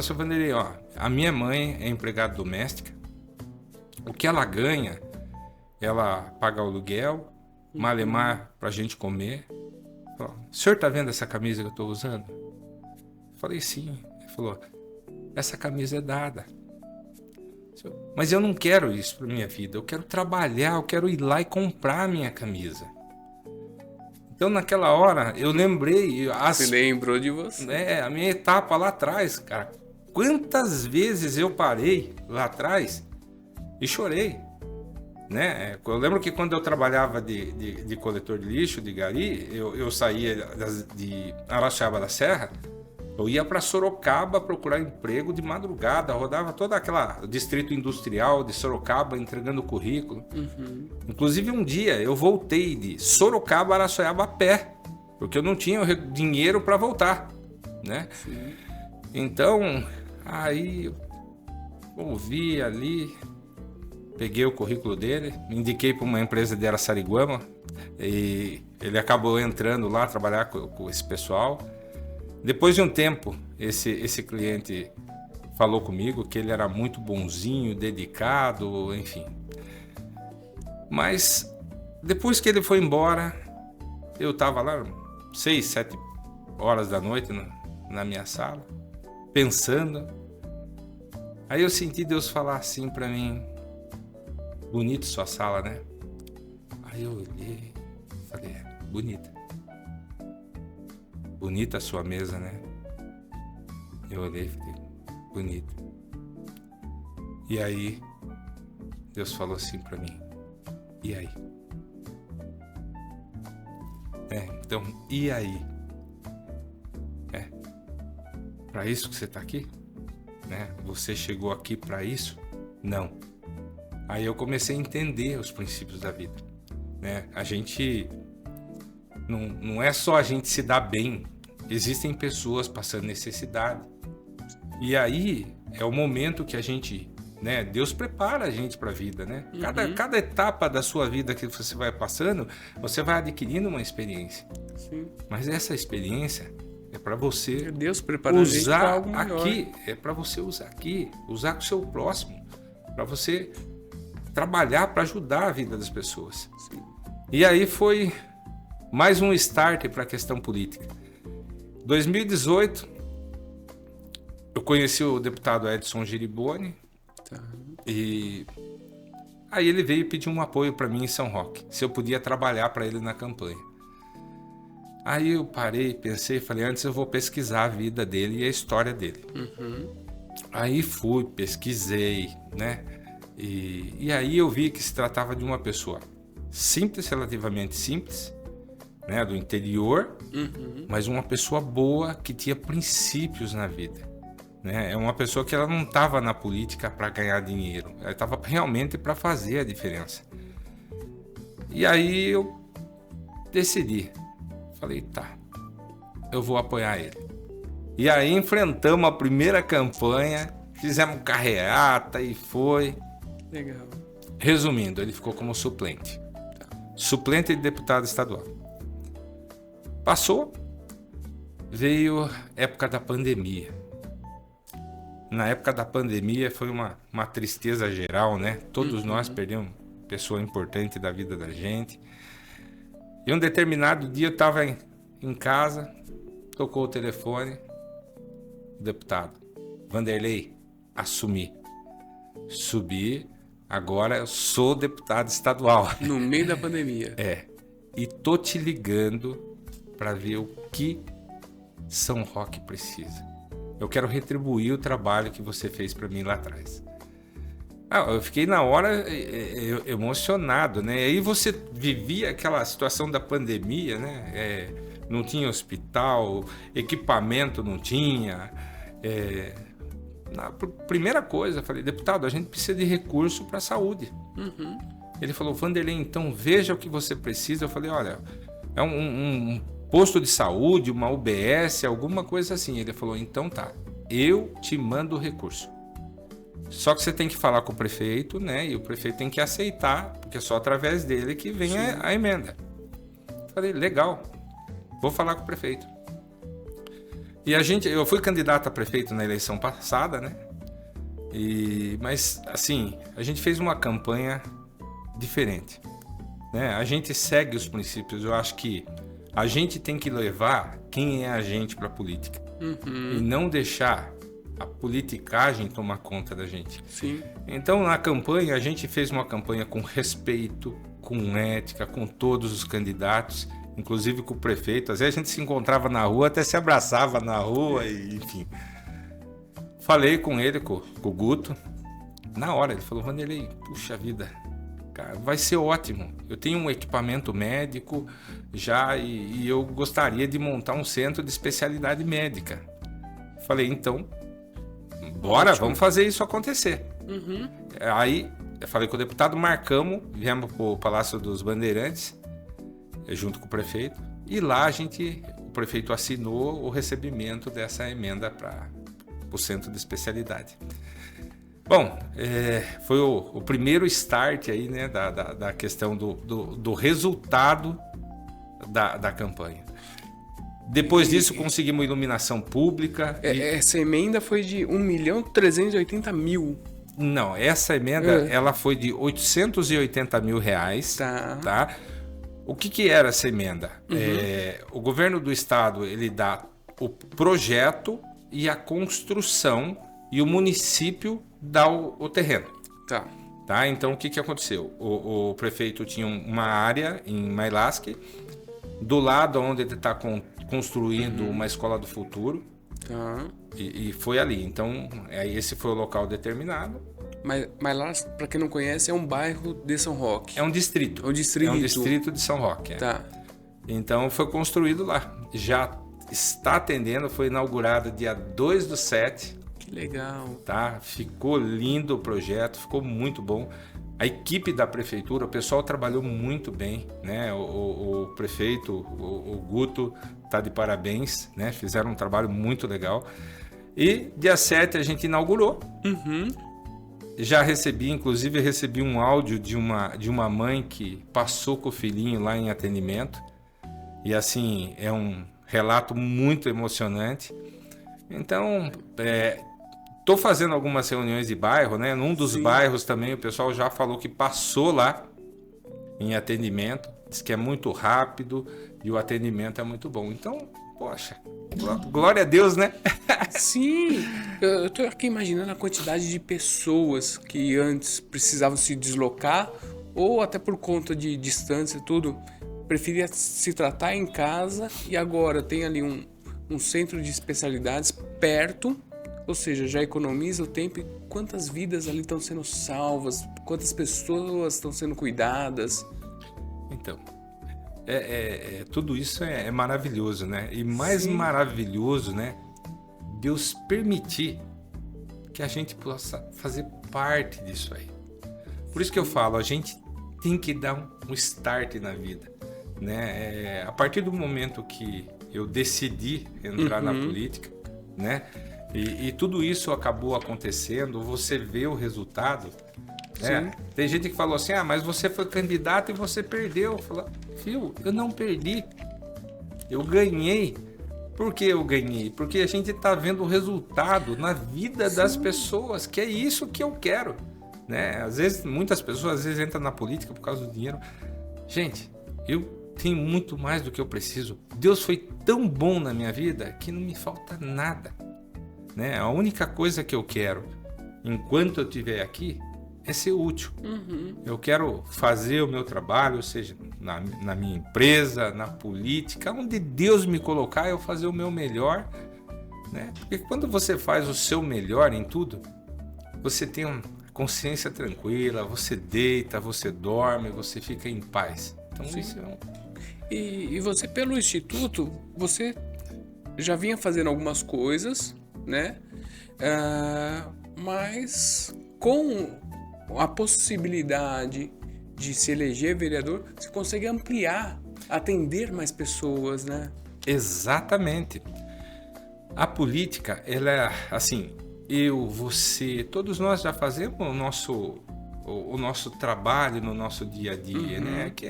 seu Vanderlei, a minha mãe é empregada doméstica. O que ela ganha, ela paga o aluguel, malemar pra gente comer. O senhor tá vendo essa camisa que eu tô usando? Eu falei, sim. Ele falou, essa camisa é dada. Mas eu não quero isso pra minha vida. Eu quero trabalhar, eu quero ir lá e comprar a minha camisa. Então naquela hora eu lembrei... Você lembrou de você? A minha etapa lá atrás, cara. Quantas vezes eu parei lá atrás e chorei, né? Eu lembro que quando eu trabalhava de coletor de lixo, de gari, eu saía de Araçaba da Serra, eu ia para Sorocaba procurar emprego de madrugada, rodava toda aquela distrito industrial de Sorocaba entregando currículo. Uhum. Inclusive um dia eu voltei de Sorocaba a Araçoiaba a pé, porque eu não tinha dinheiro para voltar, né? Sim. Então, aí eu ouvi ali, peguei o currículo dele, me indiquei para uma empresa de Araçariguama e ele acabou entrando lá trabalhar com esse pessoal. Depois de um tempo, esse cliente falou comigo que ele era muito bonzinho, dedicado, enfim. Mas depois que ele foi embora, eu estava lá 6, 7 horas da noite na minha sala, pensando. Aí eu senti Deus falar assim para mim, bonito sua sala, né? Aí eu olhei, falei, bonita. Bonita a sua mesa, né? Eu olhei e falei, bonita. E aí, Deus falou assim pra mim, e aí? Então, e aí? Pra isso que você tá aqui? Né? Você chegou aqui pra isso? Não. Aí eu comecei a entender os princípios da vida, né? A gente... Não é só a gente se dar bem, existem pessoas passando necessidade. E aí é o momento que a gente, né? Deus prepara a gente para a vida, né? Cada etapa da sua vida que você vai passando, você vai adquirindo uma experiência. Sim. Mas essa experiência é para você Deus prepara a gente pra algo melhor. aqui, é para você usar aqui, usar com o seu próximo, para você trabalhar para ajudar a vida das pessoas. Sim. E aí foi mais um start para a questão política. 2018, eu conheci o deputado Edson Giriboni. Tá. E aí ele veio pedir um apoio para mim em São Roque, se eu podia trabalhar para ele na campanha. Aí eu parei, pensei, falei, antes eu vou pesquisar a vida dele e a história dele. Uhum. Aí fui, pesquisei, né? E aí eu vi que se tratava de uma pessoa simples, relativamente simples, né, do interior, mas uma pessoa boa que tinha princípios na vida, né? É uma pessoa que ela não estava na política para ganhar dinheiro, ela estava realmente para fazer a diferença. E aí eu decidi, falei, tá, eu vou apoiar ele. E aí enfrentamos a primeira campanha, fizemos carreata e foi. Legal. Resumindo, ele ficou como suplente. Suplente de deputado estadual. Passou, veio época da pandemia. Na época da pandemia foi uma tristeza geral, né? Todos nós perdemos pessoa importante da vida da gente. E um determinado dia eu estava em casa, tocou o telefone, deputado, Vanderlei, assumi. Subi, agora eu sou deputado estadual. No meio da pandemia. E tô te ligando para ver o que São Roque precisa. Eu quero retribuir o trabalho que você fez para mim lá atrás. Eu fiquei na hora emocionado, né? Aí você vivia aquela situação da pandemia, né? Não tinha hospital, equipamento não tinha. Na primeira coisa, eu falei, deputado, a gente precisa de recurso para a saúde. Ele falou, Vanderlei, então veja o que você precisa. Eu falei, olha, é um posto de saúde, uma UBS, alguma coisa assim. Ele falou, então tá, eu te mando o recurso. Só que você tem que falar com o prefeito, né? E o prefeito tem que aceitar, porque é só através dele que vem a emenda. Falei, legal, vou falar com o prefeito. E eu fui candidato a prefeito na eleição passada, né? Mas, assim, a gente fez uma campanha diferente, né? A gente segue os princípios. Eu acho que a gente tem que levar quem é a gente para a política. E não deixar a politicagem tomar conta da gente. Sim. Então, na campanha, a gente fez uma campanha com respeito, com ética, com todos os candidatos, inclusive com o prefeito. Às vezes a gente se encontrava na rua, até se abraçava na rua, e, enfim. Falei com ele, com o Guto. Na hora, ele falou, Vanderlei, puxa vida, cara, vai ser ótimo. Eu tenho um equipamento médico já e eu gostaria de montar um centro de especialidade médica. Falei, então, bora, vamos fazer isso acontecer. Aí, eu falei com o deputado, marcamos, viemos para o Palácio dos Bandeirantes, junto com o prefeito, e lá o prefeito assinou o recebimento dessa emenda para o centro de especialidade. Bom, foi o primeiro start aí, né, da questão do resultado da campanha. Depois disso, conseguimos iluminação pública. Essa emenda foi de 1.380.000. Não, essa emenda ela foi de R$880 mil. Tá? O que era essa emenda? O governo do estado ele dá o projeto e a construção e o município dá o terreno. Tá? Então, o que aconteceu? O prefeito tinha uma área em Mailasque, do lado onde ele está construindo uma escola do futuro. E foi ali. Então, esse foi o local determinado. Mas lá, para quem não conhece, é um bairro de São Roque. É um distrito. É um distrito. É um distrito de São Roque. Tá. Então, foi construído lá. Já está atendendo, foi inaugurado dia 2/7. Que legal. Tá? Ficou lindo o projeto, ficou muito bom. A equipe da prefeitura, o pessoal trabalhou muito bem, né? O prefeito, o Guto, tá de parabéns, né? Fizeram um trabalho muito legal. E dia 7 a gente inaugurou. Já recebi um áudio de uma mãe que passou com o filhinho lá em atendimento. E assim, é um relato muito emocionante. Então, tô fazendo algumas reuniões de bairro, né? Num dos bairros também o pessoal já falou que passou lá em atendimento. Diz que é muito rápido e o atendimento é muito bom. Então, poxa, glória a Deus, né? Sim, eu tô aqui imaginando a quantidade de pessoas que antes precisavam se deslocar ou até por conta de distância e tudo, preferia se tratar em casa e agora tem ali um centro de especialidades perto. Ou seja, já economiza o tempo e quantas vidas ali estão sendo salvas, quantas pessoas estão sendo cuidadas. Então, tudo isso é maravilhoso, né? E mais maravilhoso, né? Deus permitir que a gente possa fazer parte disso aí. Por isso que eu falo, a gente tem que dar um start na vida, né? A partir do momento que eu decidi entrar na política, né? E tudo isso acabou acontecendo, você vê o resultado, né? Tem gente que falou assim, mas você foi candidato e você perdeu. Eu falo, filho, eu não perdi, eu ganhei. Por que eu ganhei? Porque a gente está vendo o resultado na vida das pessoas, que é isso que eu quero, né? Às vezes, muitas pessoas entram na política por causa do dinheiro. Gente, eu tenho muito mais do que eu preciso. Deus foi tão bom na minha vida que não me falta nada, né? A única coisa que eu quero, enquanto eu estiver aqui, é ser útil. Eu quero fazer o meu trabalho, seja na minha empresa, na política, onde Deus me colocar, eu fazer o meu melhor, né? Porque quando você faz o seu melhor em tudo, você tem uma consciência tranquila, você deita, você dorme, você fica em paz. Então, isso E você, pelo Instituto, você já vinha fazendo algumas coisas, né? Mas com a possibilidade de se eleger vereador, você consegue ampliar, atender mais pessoas, né? Exatamente. A política, ela é assim, eu, você, todos nós já fazemos o nosso trabalho no nosso dia a dia, né? Que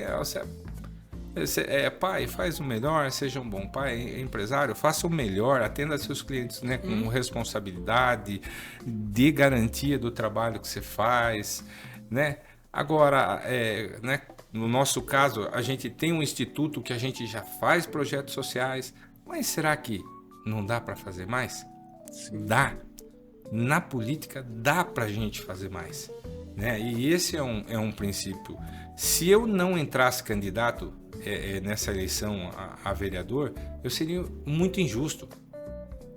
é pai, faz o melhor, seja um bom pai, empresário, faça o melhor, atenda seus clientes, né, com responsabilidade, dê garantia do trabalho que você faz, né? Agora, né, no nosso caso, a gente tem um instituto que a gente já faz projetos sociais, mas será que não dá para fazer mais? Dá. Na política dá para a gente fazer mais, né? E esse é um princípio. Se eu não entrasse candidato nessa eleição a vereador, eu seria muito injusto.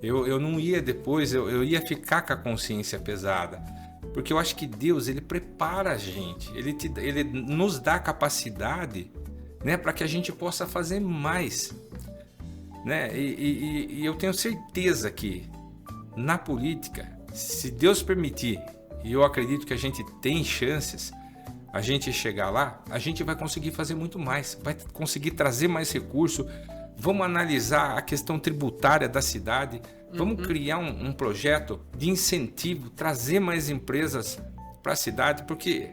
Eu não ia depois, eu ia ficar com a consciência pesada. Porque eu acho que Deus, ele prepara a gente, ele nos dá capacidade, né, para que a gente possa fazer mais, né? E eu tenho certeza que na política, se Deus permitir, e eu acredito que a gente tem chances, a gente chegar lá, a gente vai conseguir fazer muito mais, vai conseguir trazer mais recurso. Vamos analisar a questão tributária da cidade, vamos criar um projeto de incentivo, trazer mais empresas para a cidade, porque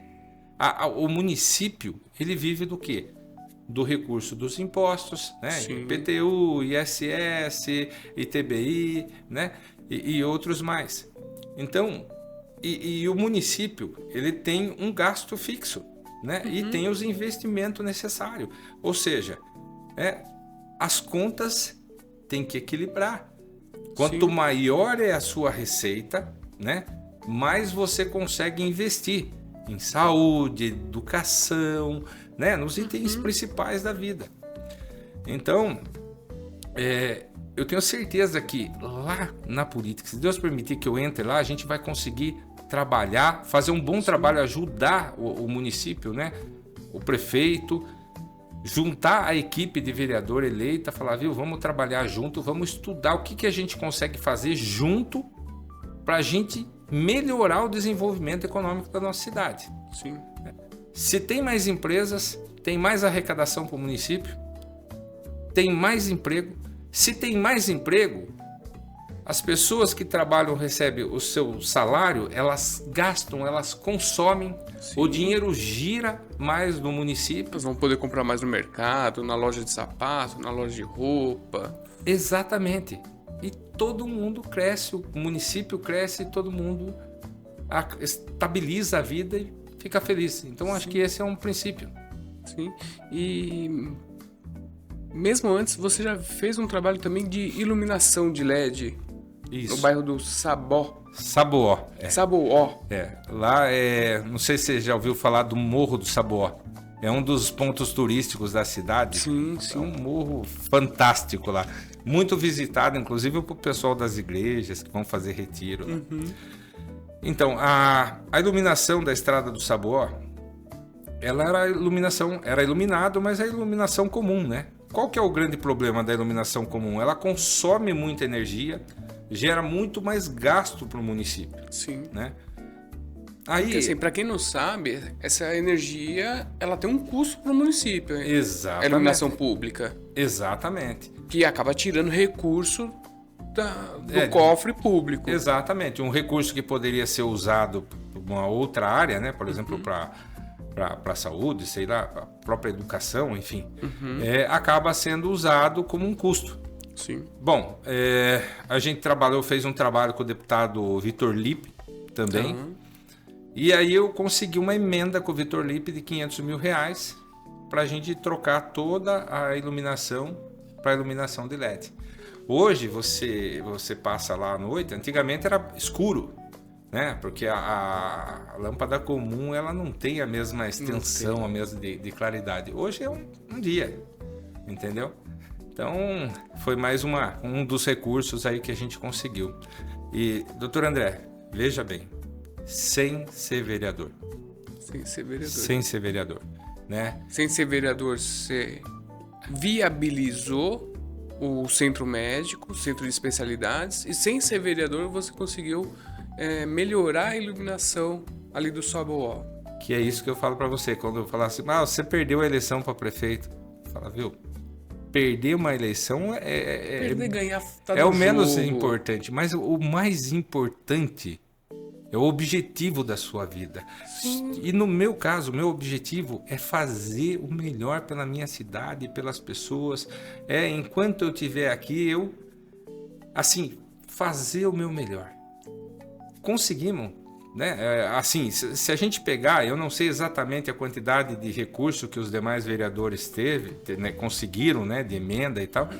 o município, ele vive do quê? Do recurso dos impostos, né? IPTU, ISS, ITBI, né? E outros mais. Então, e o município, ele tem um gasto fixo, né? E tem os investimentos necessários. Ou seja, as contas têm que equilibrar. Quanto maior é a sua receita, né, mais você consegue investir em saúde, educação, né, nos itens principais da vida. Então, eu tenho certeza que lá na política, se Deus permitir que eu entre lá, a gente vai conseguir trabalhar, fazer um bom trabalho, ajudar o município, né, o prefeito, juntar a equipe de vereador eleita, falar, viu, vamos trabalhar junto, vamos estudar o que a gente consegue fazer junto para a gente melhorar o desenvolvimento econômico da nossa cidade. Sim. Se tem mais empresas, tem mais arrecadação para o município, tem mais emprego. Se tem mais emprego, as pessoas que trabalham, recebem o seu salário, elas gastam, elas consomem, o dinheiro gira mais no município. Elas vão poder comprar mais no mercado, na loja de sapato, na loja de roupa. Exatamente. E todo mundo cresce, o município cresce, todo mundo estabiliza a vida e fica feliz. Então, acho que esse é um princípio. Sim. E mesmo antes, você já fez um trabalho também de iluminação de LED. Isso. No bairro do Sabó. Saboó. Saboó. Lá não sei se você já ouviu falar do Morro do Saboó. É um dos pontos turísticos da cidade. Sim. É um morro fantástico lá. Muito visitado, inclusive, para o pessoal das igrejas que vão fazer retiro. Então, a iluminação da estrada do Saboó, ela era iluminado, mas é iluminação comum, né? Qual que é o grande problema da iluminação comum? Ela consome muita energia, gera muito mais gasto para o município, Sim. né? Porque, assim, para quem não sabe, essa energia, ela tem um custo para o município. Exatamente. A iluminação pública. Exatamente. Que acaba tirando recurso do cofre público. Exatamente. Um recurso que poderia ser usado para uma outra área, né? Por exemplo, para a saúde, sei lá, para a própria educação, enfim, acaba sendo usado como um custo. Sim. Bom, a gente fez um trabalho com o deputado Vitor Lippe também. E aí eu consegui uma emenda com o Vitor Lippe de R$500 mil para a gente trocar toda a iluminação para iluminação de LED. Hoje você passa lá à noite, antigamente era escuro, né? Porque a lâmpada comum ela não tem a mesma extensão, a mesma de claridade. Hoje é um dia, entendeu? Então foi mais um dos recursos aí que a gente conseguiu. E, doutor André, veja bem, sem ser vereador. Sem ser vereador. Sem ser vereador, né? Sem ser vereador, você viabilizou o centro médico, o centro de especialidades, e sem ser vereador você conseguiu melhorar a iluminação ali do Saboó. Que é isso que eu falo para você, quando eu falar assim, você perdeu a eleição para prefeito. Fala, viu? Perder uma eleição Perder, ganhar, tá é o menos jogo. importante, mas o mais importante é o objetivo da sua vida. Sim. E no meu caso, o meu objetivo é fazer o melhor pela minha cidade, pelas pessoas. Enquanto eu estiver aqui, eu, assim, fazer o meu melhor. Conseguimos, né? Assim, se a gente pegar, eu não sei exatamente a quantidade de recurso que os demais vereadores conseguiram, né? De emenda e tal,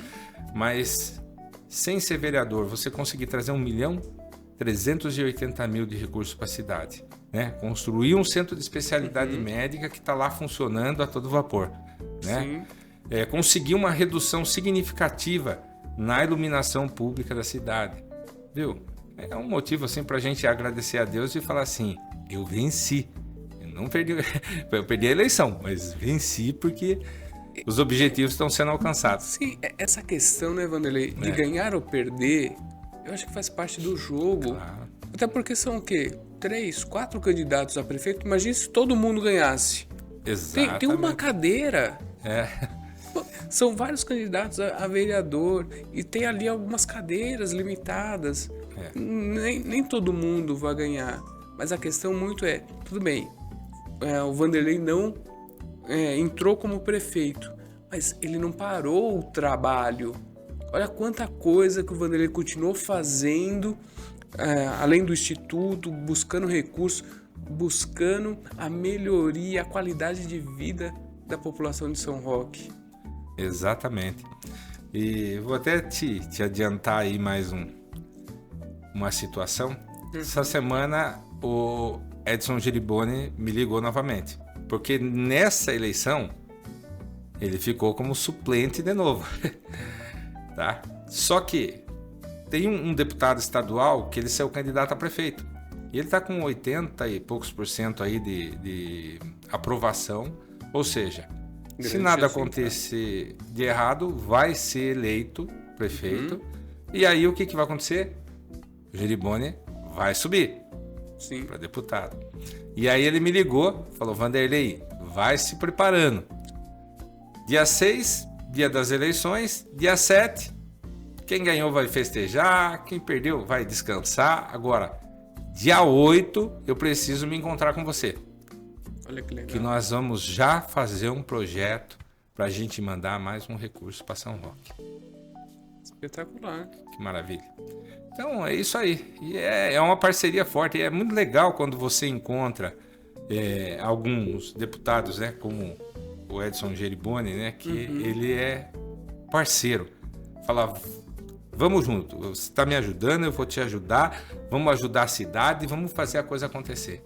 mas sem ser vereador, você conseguir trazer 1.380.000 de recursos para a cidade, né? Construir um centro de especialidade médica que está lá funcionando a todo vapor, né? Conseguir uma redução significativa na iluminação pública da cidade, viu? É um motivo assim para a gente agradecer a Deus e falar assim, eu venci, eu não perdi, eu perdi a eleição, mas venci porque os objetivos estão sendo alcançados. Sim, essa questão, né, Vanderlei, de ganhar ou perder, eu acho que faz parte do jogo. Claro. Até porque são o quê? 3, 4 candidatos a prefeito. Imagina se todo mundo ganhasse. Exatamente. Tem uma cadeira. São vários candidatos a vereador. E tem ali algumas cadeiras limitadas. Nem todo mundo vai ganhar. Mas a questão muito tudo bem, o Vanderlei não entrou como prefeito. Mas ele não parou o trabalho. Olha quanta coisa que o Vanderlei continuou fazendo, além do Instituto, buscando recursos, buscando a melhoria, a qualidade de vida da população de São Roque. Exatamente. E vou até te adiantar aí mais uma situação. Essa semana o Edson Geriboni me ligou novamente, porque nessa eleição ele ficou como suplente de novo. Tá? Só que tem um deputado estadual que ele saiu candidato a prefeito. E ele está com 80 e poucos % aí de aprovação. Ou seja, se nada acontecer de errado, vai ser eleito prefeito. E aí o que vai acontecer? O Geriboni vai subir para deputado. E aí ele me ligou, falou, Vanderlei, vai se preparando. Dia 6, dia das eleições, dia 7, quem ganhou vai festejar, quem perdeu vai descansar. Agora, dia 8, eu preciso me encontrar com você. Olha que legal. Que nós vamos já fazer um projeto para a gente mandar mais um recurso para São Roque. Espetacular. Que maravilha. Então, é isso aí. E é uma parceria forte. E é muito legal quando você encontra alguns deputados, né, como o Edson Geriboni, né, que ele é parceiro. Fala, vamos junto, você está me ajudando, eu vou te ajudar, vamos ajudar a cidade, vamos fazer a coisa acontecer.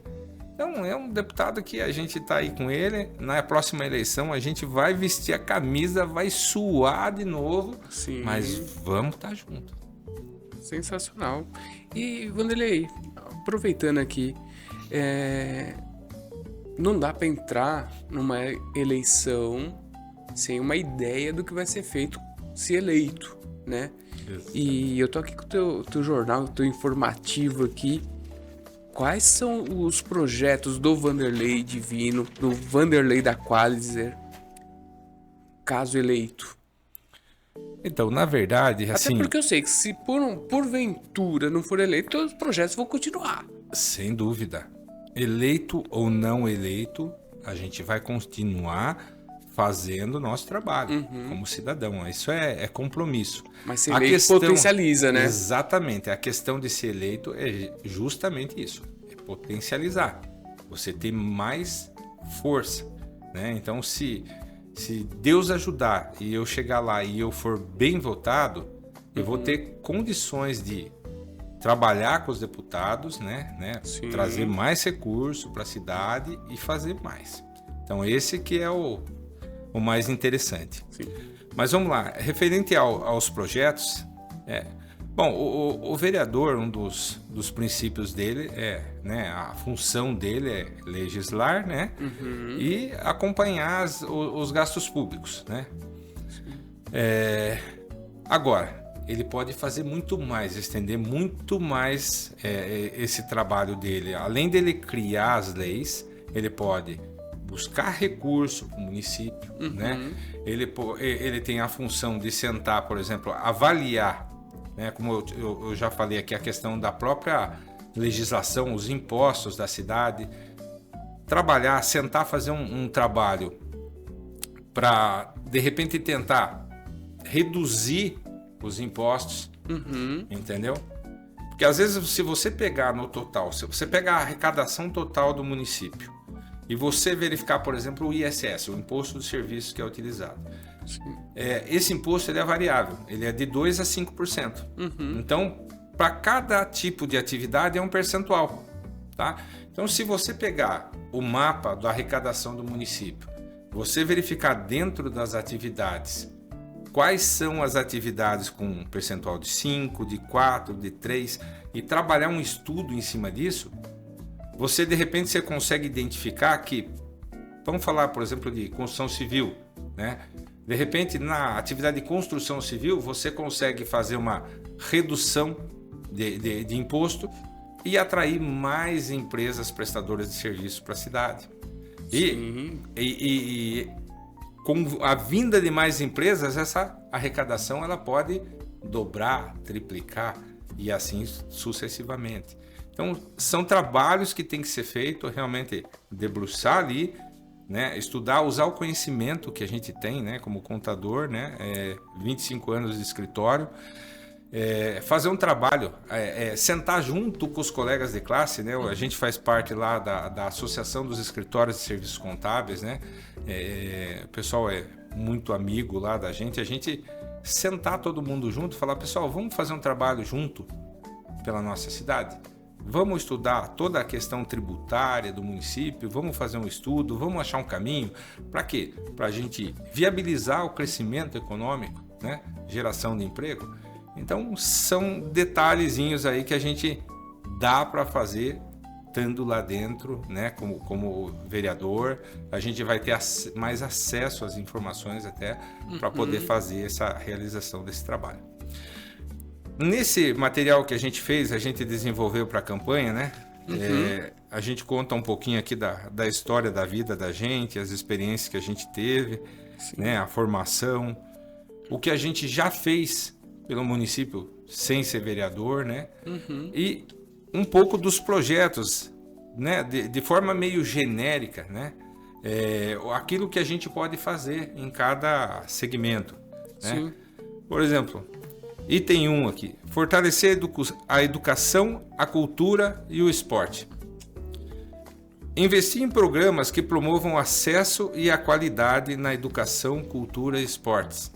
Então, é um deputado que a gente está aí com ele, na próxima eleição a gente vai vestir a camisa, vai suar de novo, mas vamos estar junto. Sensacional. E, Vanderlei, aproveitando aqui, não dá para entrar numa eleição sem uma ideia do que vai ser feito se eleito, né? Isso. E eu tô aqui com o teu jornal, o teu informativo aqui. Quais são os projetos do Vanderlei Divino, do Vanderlei da Qualizer, caso eleito? Então, na verdade, Até assim, porque eu sei que se porventura não for eleito, os projetos vão continuar. sem dúvida, eleito ou não eleito, a gente vai continuar fazendo o nosso trabalho como cidadão. Isso é compromisso. Mas ser eleito potencializa, né? Exatamente. A questão de ser eleito é justamente isso. É potencializar. Você tem mais força, né? Então, se Deus ajudar e eu chegar lá e eu for bem votado, eu vou ter condições de trabalhar com os deputados, né? Sim. Trazer mais recurso para a cidade e fazer mais. Então, esse que é o mais interessante. Sim. Mas vamos lá, referente aos projetos, bom, o vereador, um dos princípios dele né, a função dele é legislar, né, e acompanhar os gastos públicos, né. Agora, ele pode fazer muito mais, estender muito mais esse trabalho dele. Além dele criar as leis, ele pode buscar recurso para o município, né? Ele tem a função de sentar, por exemplo, avaliar, né? Como eu já falei aqui, a questão da própria legislação, os impostos da cidade, trabalhar, sentar, fazer um trabalho para, de repente, tentar reduzir os impostos, entendeu? Porque às vezes, se você pegar no total, se você pegar a arrecadação total do município, e você verificar, por exemplo, o ISS, o Imposto dos Serviços que é utilizado. Esse imposto ele é variável, ele é de 2% a 5%. Então, para cada tipo de atividade é um percentual. Tá? Então, se você pegar o mapa da arrecadação do município, você verificar dentro das atividades quais são as atividades com um percentual de 5%, de 4%, de 3%, e trabalhar um estudo em cima disso, você, de repente, você consegue identificar que, vamos falar, por exemplo, de construção civil, né? De repente, na atividade de construção civil, você consegue fazer uma redução de imposto e atrair mais empresas prestadoras de serviço para a cidade. E com a vinda de mais empresas, essa arrecadação ela pode dobrar, triplicar e assim sucessivamente. Então, são trabalhos que tem que ser feito, realmente debruçar ali, né? Estudar, usar o conhecimento que a gente tem, né? Como contador, né? 25 anos de escritório, fazer um trabalho, sentar junto com os colegas de classe, né? A gente faz parte lá da Associação dos Escritórios de Serviços Contábeis, né? O pessoal é muito amigo lá da gente, a gente sentar todo mundo junto e falar, pessoal, vamos fazer um trabalho junto pela nossa cidade? Vamos estudar toda a questão tributária do município, vamos fazer um estudo, vamos achar um caminho. Para quê? Para a gente viabilizar o crescimento econômico, né? Geração de emprego. Então, são detalhezinhos aí que a gente dá para fazer estando lá dentro, né? Como vereador, a gente vai ter mais acesso às informações até para poder fazer essa realização desse trabalho. Nesse material que a gente fez, a gente desenvolveu para a campanha, né? A gente conta um pouquinho aqui da história da vida da gente, as experiências que a gente teve, né? A formação, o que a gente já fez pelo município sem ser vereador, né? E um pouco dos projetos, né? De forma meio genérica, né? Aquilo que a gente pode fazer em cada segmento, né? Por exemplo, item 1 aqui, fortalecer a educação, a cultura e o esporte. Investir em programas que promovam acesso e a qualidade na educação, cultura e esportes.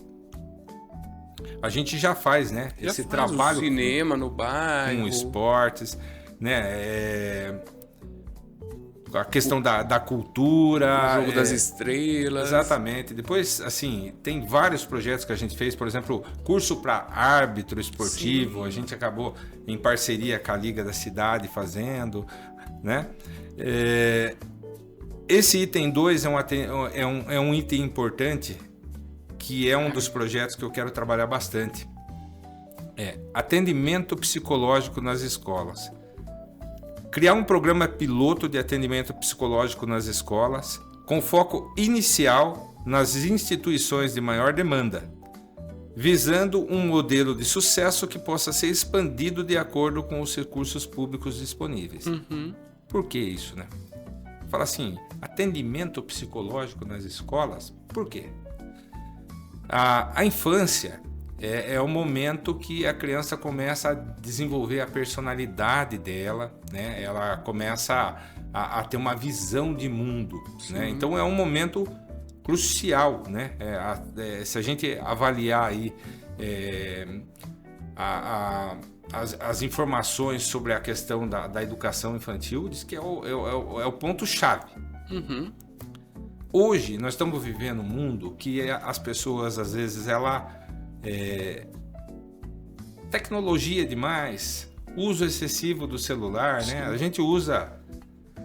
A gente já faz, né? Esse trabalho o cinema no bairro, com esportes, né? A questão da cultura, o jogo das estrelas. Exatamente. Depois, assim, tem vários projetos que a gente fez, por exemplo, curso para árbitro esportivo. A gente acabou em parceria com a Liga da Cidade fazendo, né? Esse item 2 é um item importante, que é um dos projetos que eu quero trabalhar bastante, Atendimento psicológico nas escolas. Criar um programa piloto de atendimento psicológico nas escolas, com foco inicial nas instituições de maior demanda, visando um modelo de sucesso que possa ser expandido de acordo com os recursos públicos disponíveis. Por que isso, né? Fala assim, atendimento psicológico nas escolas, por quê? A infância é o momento que a criança começa a desenvolver a personalidade dela, né? Ela começa a ter uma visão de mundo, né? Então é um momento crucial, né? Se a gente avaliar aí as informações sobre a questão da educação infantil, diz que é o ponto-chave. Hoje nós estamos vivendo um mundo que as pessoas, às vezes, tecnologia demais, uso excessivo do celular, né? A gente usa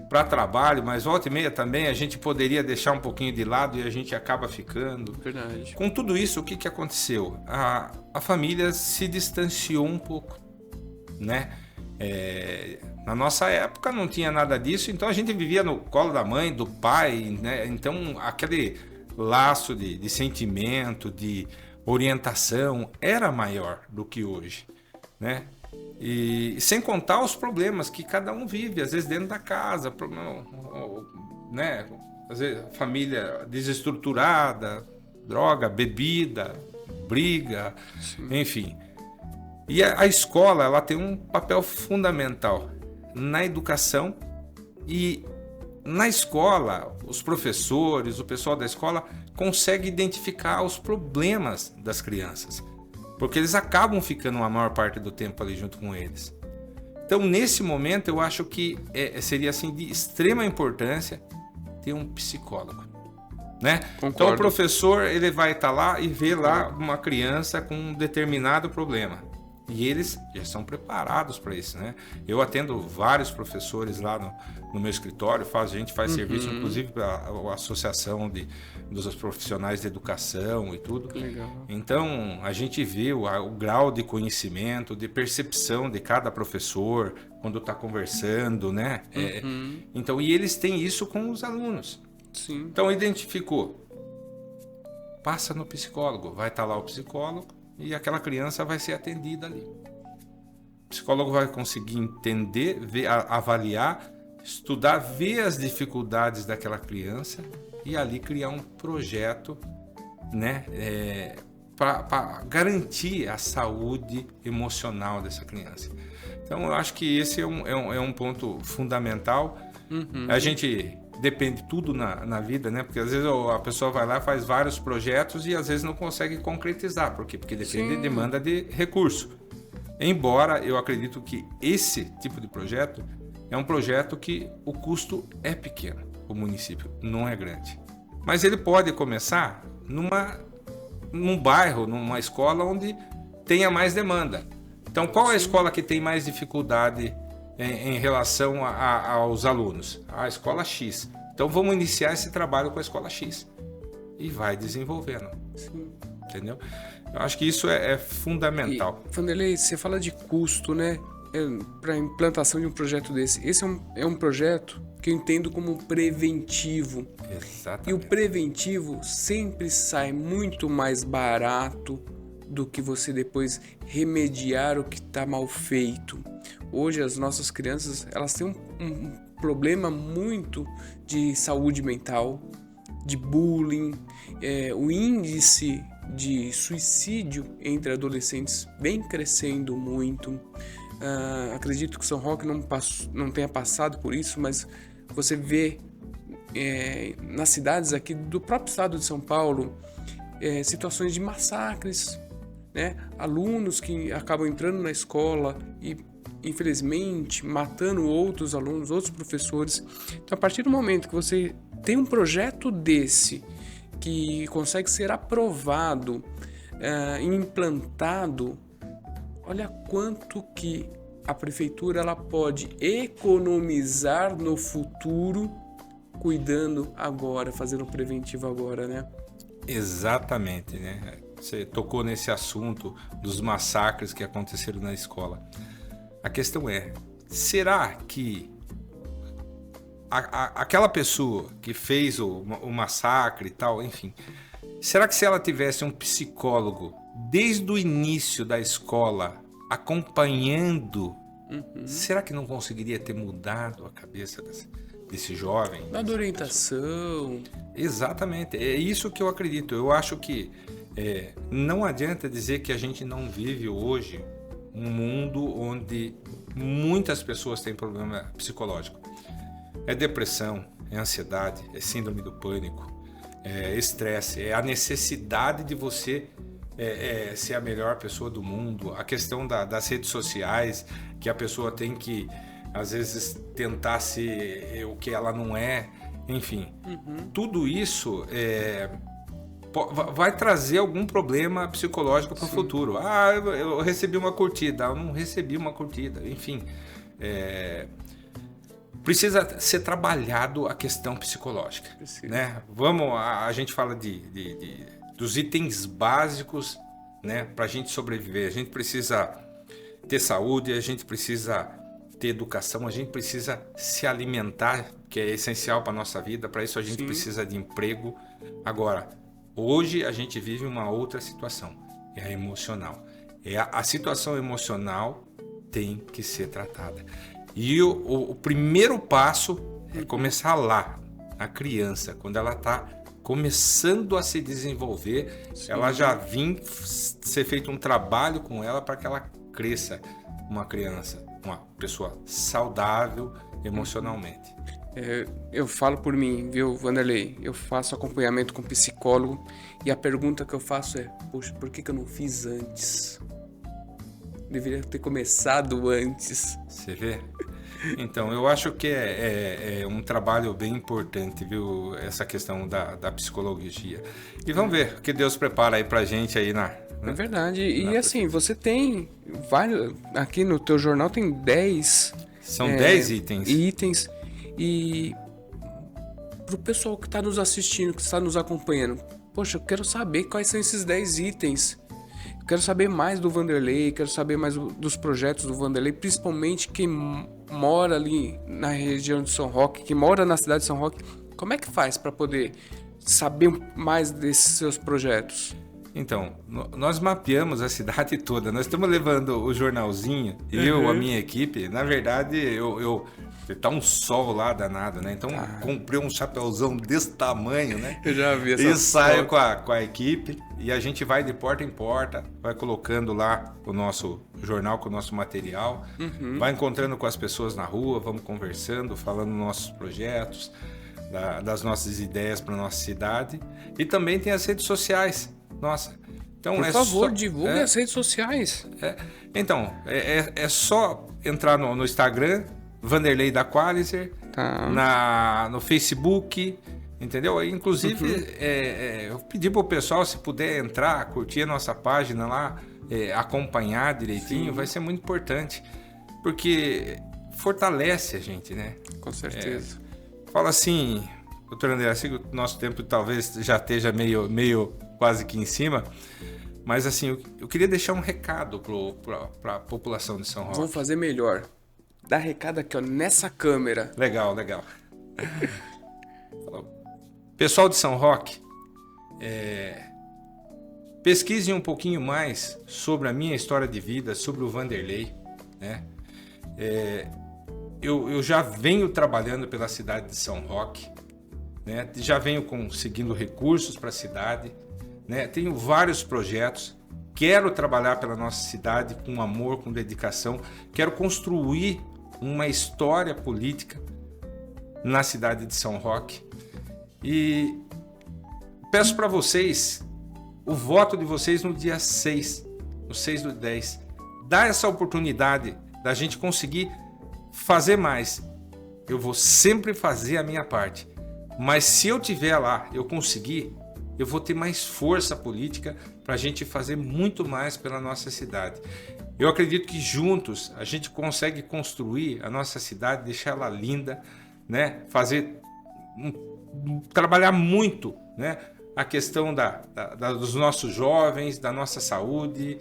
para trabalho, mas volta e meia também a gente poderia deixar um pouquinho de lado e a gente acaba ficando. Verdade. Com tudo isso, o que aconteceu? A família se distanciou um pouco, né? Na nossa época não tinha nada disso, então a gente vivia no colo da mãe, do pai, né? Então aquele laço de sentimento, de orientação era maior do que hoje, né? E sem contar os problemas que cada um vive, às vezes dentro da casa, né? Às vezes família desestruturada, droga, bebida, briga, enfim. E a escola, ela tem um papel fundamental na educação, e na escola, os professores, o pessoal da escola consegue identificar os problemas das crianças, porque eles acabam ficando a maior parte do tempo ali junto com eles. Então, nesse momento, eu acho que seria assim de extrema importância ter um psicólogo, né? Então, o professor ele vai estar lá e vê lá uma criança com um determinado problema. E eles já são preparados para isso, né? Eu atendo vários professores lá no meu escritório, a gente faz serviço, inclusive para a associação dos profissionais de educação e tudo. Legal. Então, a gente vê o grau de conhecimento, de percepção de cada professor quando está conversando, né? Então, e eles têm isso com os alunos. Sim. Então, identificou. Passa no psicólogo, vai estar lá o psicólogo, e aquela criança vai ser atendida ali. O psicólogo vai conseguir entender, ver, avaliar, estudar, ver as dificuldades daquela criança e ali criar um projeto, né, para garantir a saúde emocional dessa criança. Então, eu acho que esse é um ponto fundamental. A gente depende tudo na vida, né? Porque às vezes a pessoa vai lá, faz vários projetos e às vezes não consegue concretizar. Por quê? Porque depende de demanda de recurso. Embora eu acredito que esse tipo de projeto é um projeto que o custo é pequeno, o município não é grande. Mas ele pode começar num bairro, numa escola onde tenha mais demanda. Então, qual é a escola que tem mais dificuldade em relação aos alunos? A escola X. Então vamos iniciar esse trabalho com a escola X e vai desenvolvendo. Sim. Entendeu? Eu acho que isso é fundamental. E, Vanderlei, você fala de custo, né? Para a implantação de um projeto desse. Esse é um projeto que eu entendo como preventivo. Exatamente. E o preventivo sempre sai muito mais barato do que você depois remediar o que está mal feito. Hoje as nossas crianças, elas têm um problema muito de saúde mental, de bullying, o índice de suicídio entre adolescentes vem crescendo muito. Acredito que São Roque não tenha passado por isso, mas você vê nas cidades aqui do próprio estado de São Paulo situações de massacres, né? Alunos que acabam entrando na escola e infelizmente matando outros alunos, outros professores. Então, a partir do momento que você tem um projeto desse que consegue ser aprovado e implantado, olha quanto que a prefeitura ela pode economizar no futuro, cuidando agora, fazendo o preventivo agora, né? Exatamente, né? você tocou nesse assunto dos massacres que aconteceram na escola. A questão é, será que aquela pessoa que fez o massacre e tal, enfim, será que se ela tivesse um psicólogo desde o início da escola acompanhando, será que não conseguiria ter mudado a cabeça desse jovem? Dando orientação. Exatamente, é isso que eu acredito. Eu acho que não adianta dizer que a gente não vive hoje um mundo onde muitas pessoas têm problema psicológico. É depressão, é ansiedade, é síndrome do pânico, é estresse, é a necessidade de você ser a melhor pessoa do mundo, a questão das redes sociais, que a pessoa tem que, às vezes, tentar ser o que ela não é, enfim. Tudo isso vai trazer algum problema psicológico para o futuro. Ah, eu recebi uma curtida, eu não recebi uma curtida, enfim. Precisa ser trabalhado a questão psicológica, né? A gente fala dos itens básicos, né, para a gente sobreviver. A gente precisa ter saúde, a gente precisa ter educação, a gente precisa se alimentar, que é essencial para nossa vida. Para isso a gente precisa de emprego. Agora, hoje a gente vive uma outra situação, é a emocional. A situação emocional tem que ser tratada. E o primeiro passo é começar lá, na criança, quando ela está começando a se desenvolver, ela já ser feito um trabalho com ela para que ela cresça uma criança, uma pessoa saudável emocionalmente. Eu falo por mim, viu, Vanderlei? Eu faço acompanhamento com psicólogo e a pergunta que eu faço é: poxa, por que eu não fiz antes? Deveria ter começado antes. Você vê? Então, eu acho que é um trabalho bem importante, viu? Essa questão da psicologia. E vamos ver o que Deus prepara aí pra gente aí É verdade. E assim, você tem vários... Aqui no teu jornal tem 10... São 10 itens. Itens. E pro pessoal que tá nos assistindo, que está nos acompanhando, poxa, eu quero saber quais são esses 10 itens. Eu quero saber mais do Vanderlei, quero saber mais dos projetos do Vanderlei, principalmente quem mora ali na região de São Roque, que mora na cidade de São Roque. Como é que faz para poder saber mais desses seus projetos? Então, nós mapeamos a cidade toda. Nós estamos levando o jornalzinho, a minha equipe. Na verdade, tá um sol lá danado, né? Então, comprei um chapéuzão desse tamanho, né? Eu já vi essa foto. E saio com a equipe e a gente vai de porta em porta, vai colocando lá o nosso jornal com o nosso material, vai encontrando com as pessoas na rua, vamos conversando, falando dos nossos projetos, das nossas ideias para nossa cidade. E também tem as redes sociais. Nossa, então por favor, divulgue as redes sociais. Então, é só entrar no Instagram, Vanderlei da Qualizer, no Facebook, entendeu? Inclusive, eu pedi pro pessoal, se puder entrar, curtir a nossa página lá, acompanhar direitinho, vai ser muito importante, porque fortalece a gente, né? Com certeza. Fala assim, doutor André, assim que o nosso tempo talvez já esteja meio quase que em cima, mas assim, eu queria deixar um recado para a população de São Roque. Vamos fazer melhor. Dá recado aqui, ó, nessa câmera. Legal. Pessoal de São Roque, pesquisem um pouquinho mais sobre a minha história de vida, sobre o Vanderlei, né? Eu já venho trabalhando pela cidade de São Roque, né? Já venho conseguindo recursos para a cidade, né? Tenho vários projetos, quero trabalhar pela nossa cidade com amor, com dedicação, quero construir uma história política na cidade de São Roque e peço para vocês o voto de vocês no dia 6, no 6/10. Dá essa oportunidade da gente conseguir fazer mais. Eu vou sempre fazer a minha parte, mas se eu tiver lá, eu conseguir, eu vou ter mais força política para a gente fazer muito mais pela nossa cidade. Eu acredito que juntos a gente consegue construir a nossa cidade, deixar ela linda, né? Trabalhar muito, né? a questão dos nossos jovens, da nossa saúde,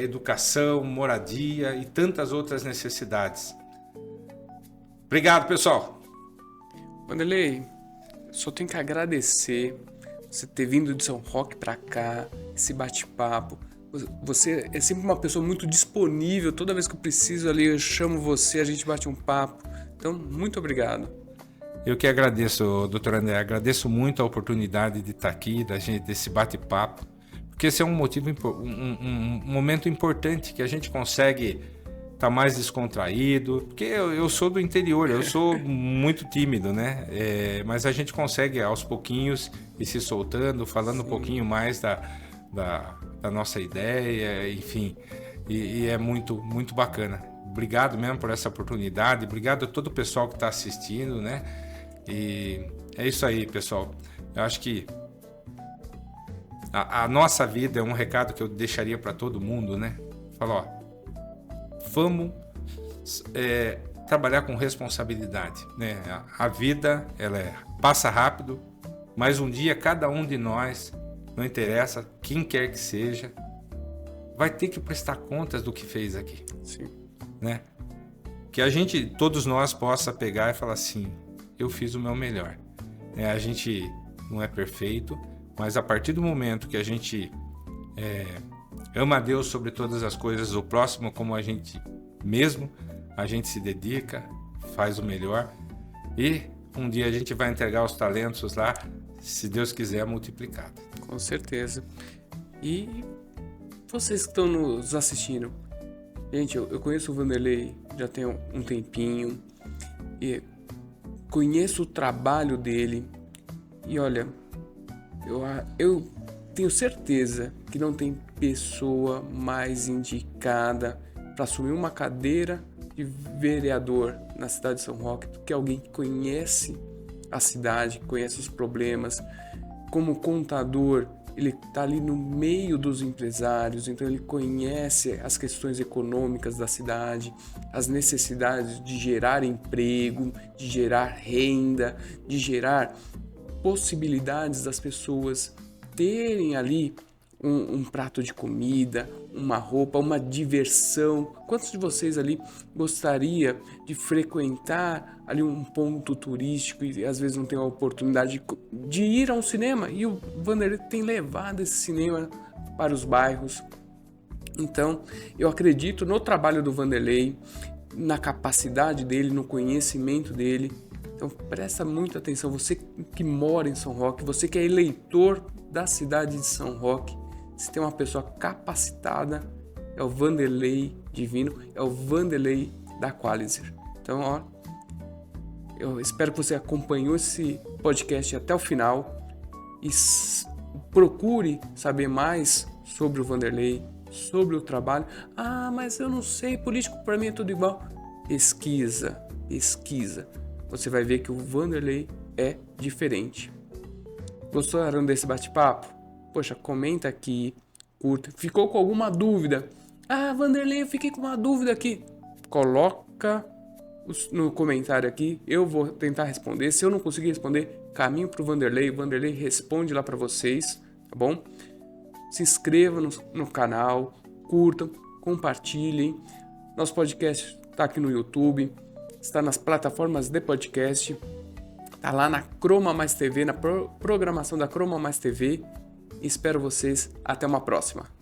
educação, moradia e tantas outras necessidades. Obrigado, pessoal. Vanderlei, só tenho que agradecer você ter vindo de São Roque para cá, esse bate-papo. Você é sempre uma pessoa muito disponível. Toda vez que eu preciso ali, eu chamo você, a gente bate um papo. Então, muito obrigado. Eu que agradeço, doutor André. Agradeço muito a oportunidade de estar aqui, desse bate-papo. Porque esse é um motivo, um momento importante que a gente consegue estar mais descontraído. Porque eu sou do interior, eu sou muito tímido, né? Mas a gente consegue aos pouquinhos ir se soltando, falando um pouquinho mais da nossa ideia, enfim. E é muito, muito bacana. Obrigado mesmo por essa oportunidade. Obrigado a todo o pessoal que está assistindo, né? E é isso aí, pessoal. Eu acho que a nossa vida é um recado que eu deixaria para todo mundo, né? Fala, vamos trabalhar com responsabilidade, né? A vida, ela passa rápido, mas um dia cada um de nós, não interessa quem quer que seja, vai ter que prestar contas do que fez aqui. Sim. Né? Que todos nós possa pegar e falar assim, eu fiz o meu melhor. A gente não é perfeito, mas a partir do momento que a gente ama a Deus sobre todas as coisas, o próximo como a gente mesmo, a gente se dedica, faz o melhor e um dia a gente vai entregar os talentos lá, se Deus quiser, multiplicado. Com certeza. E vocês que estão nos assistindo, gente, eu conheço o Vanderlei já tem um tempinho e conheço o trabalho dele e olha, eu tenho certeza que não tem pessoa mais indicada para assumir uma cadeira de vereador na cidade de São Roque do que alguém que conhece a cidade, conhece os problemas. Como contador, ele está ali no meio dos empresários, então ele conhece as questões econômicas da cidade, as necessidades de gerar emprego, de gerar renda, de gerar possibilidades das pessoas terem ali um prato de comida, uma roupa, uma diversão. Quantos de vocês ali gostaria de frequentar ali um ponto turístico e às vezes não tem a oportunidade de ir a um cinema? E o Vanderlei tem levado esse cinema para os bairros. Então, eu acredito no trabalho do Vanderlei, na capacidade dele, no conhecimento dele. Então, presta muita atenção. Você que mora em São Roque, você que é eleitor da cidade de São Roque, se tem uma pessoa capacitada, é o Vanderlei Divino, é o Vanderlei da Qualizer. Então, eu espero que você acompanhou esse podcast até o final e procure saber mais sobre o Vanderlei, sobre o trabalho. Ah, mas eu não sei, político para mim é tudo igual. Pesquisa. Você vai ver que o Vanderlei é diferente. Gostaram desse bate-papo? Poxa, comenta aqui, curta. Ficou com alguma dúvida? Ah, Vanderlei, eu fiquei com uma dúvida aqui. Coloca no comentário aqui, eu vou tentar responder. Se eu não conseguir responder, caminho para o Vanderlei responde lá para vocês, tá bom? Se inscreva no canal, curtam, compartilhem. Nosso podcast está aqui no YouTube, está nas plataformas de podcast, está lá na Croma Mais TV, na programação da Croma Mais TV. Espero vocês. Até uma próxima.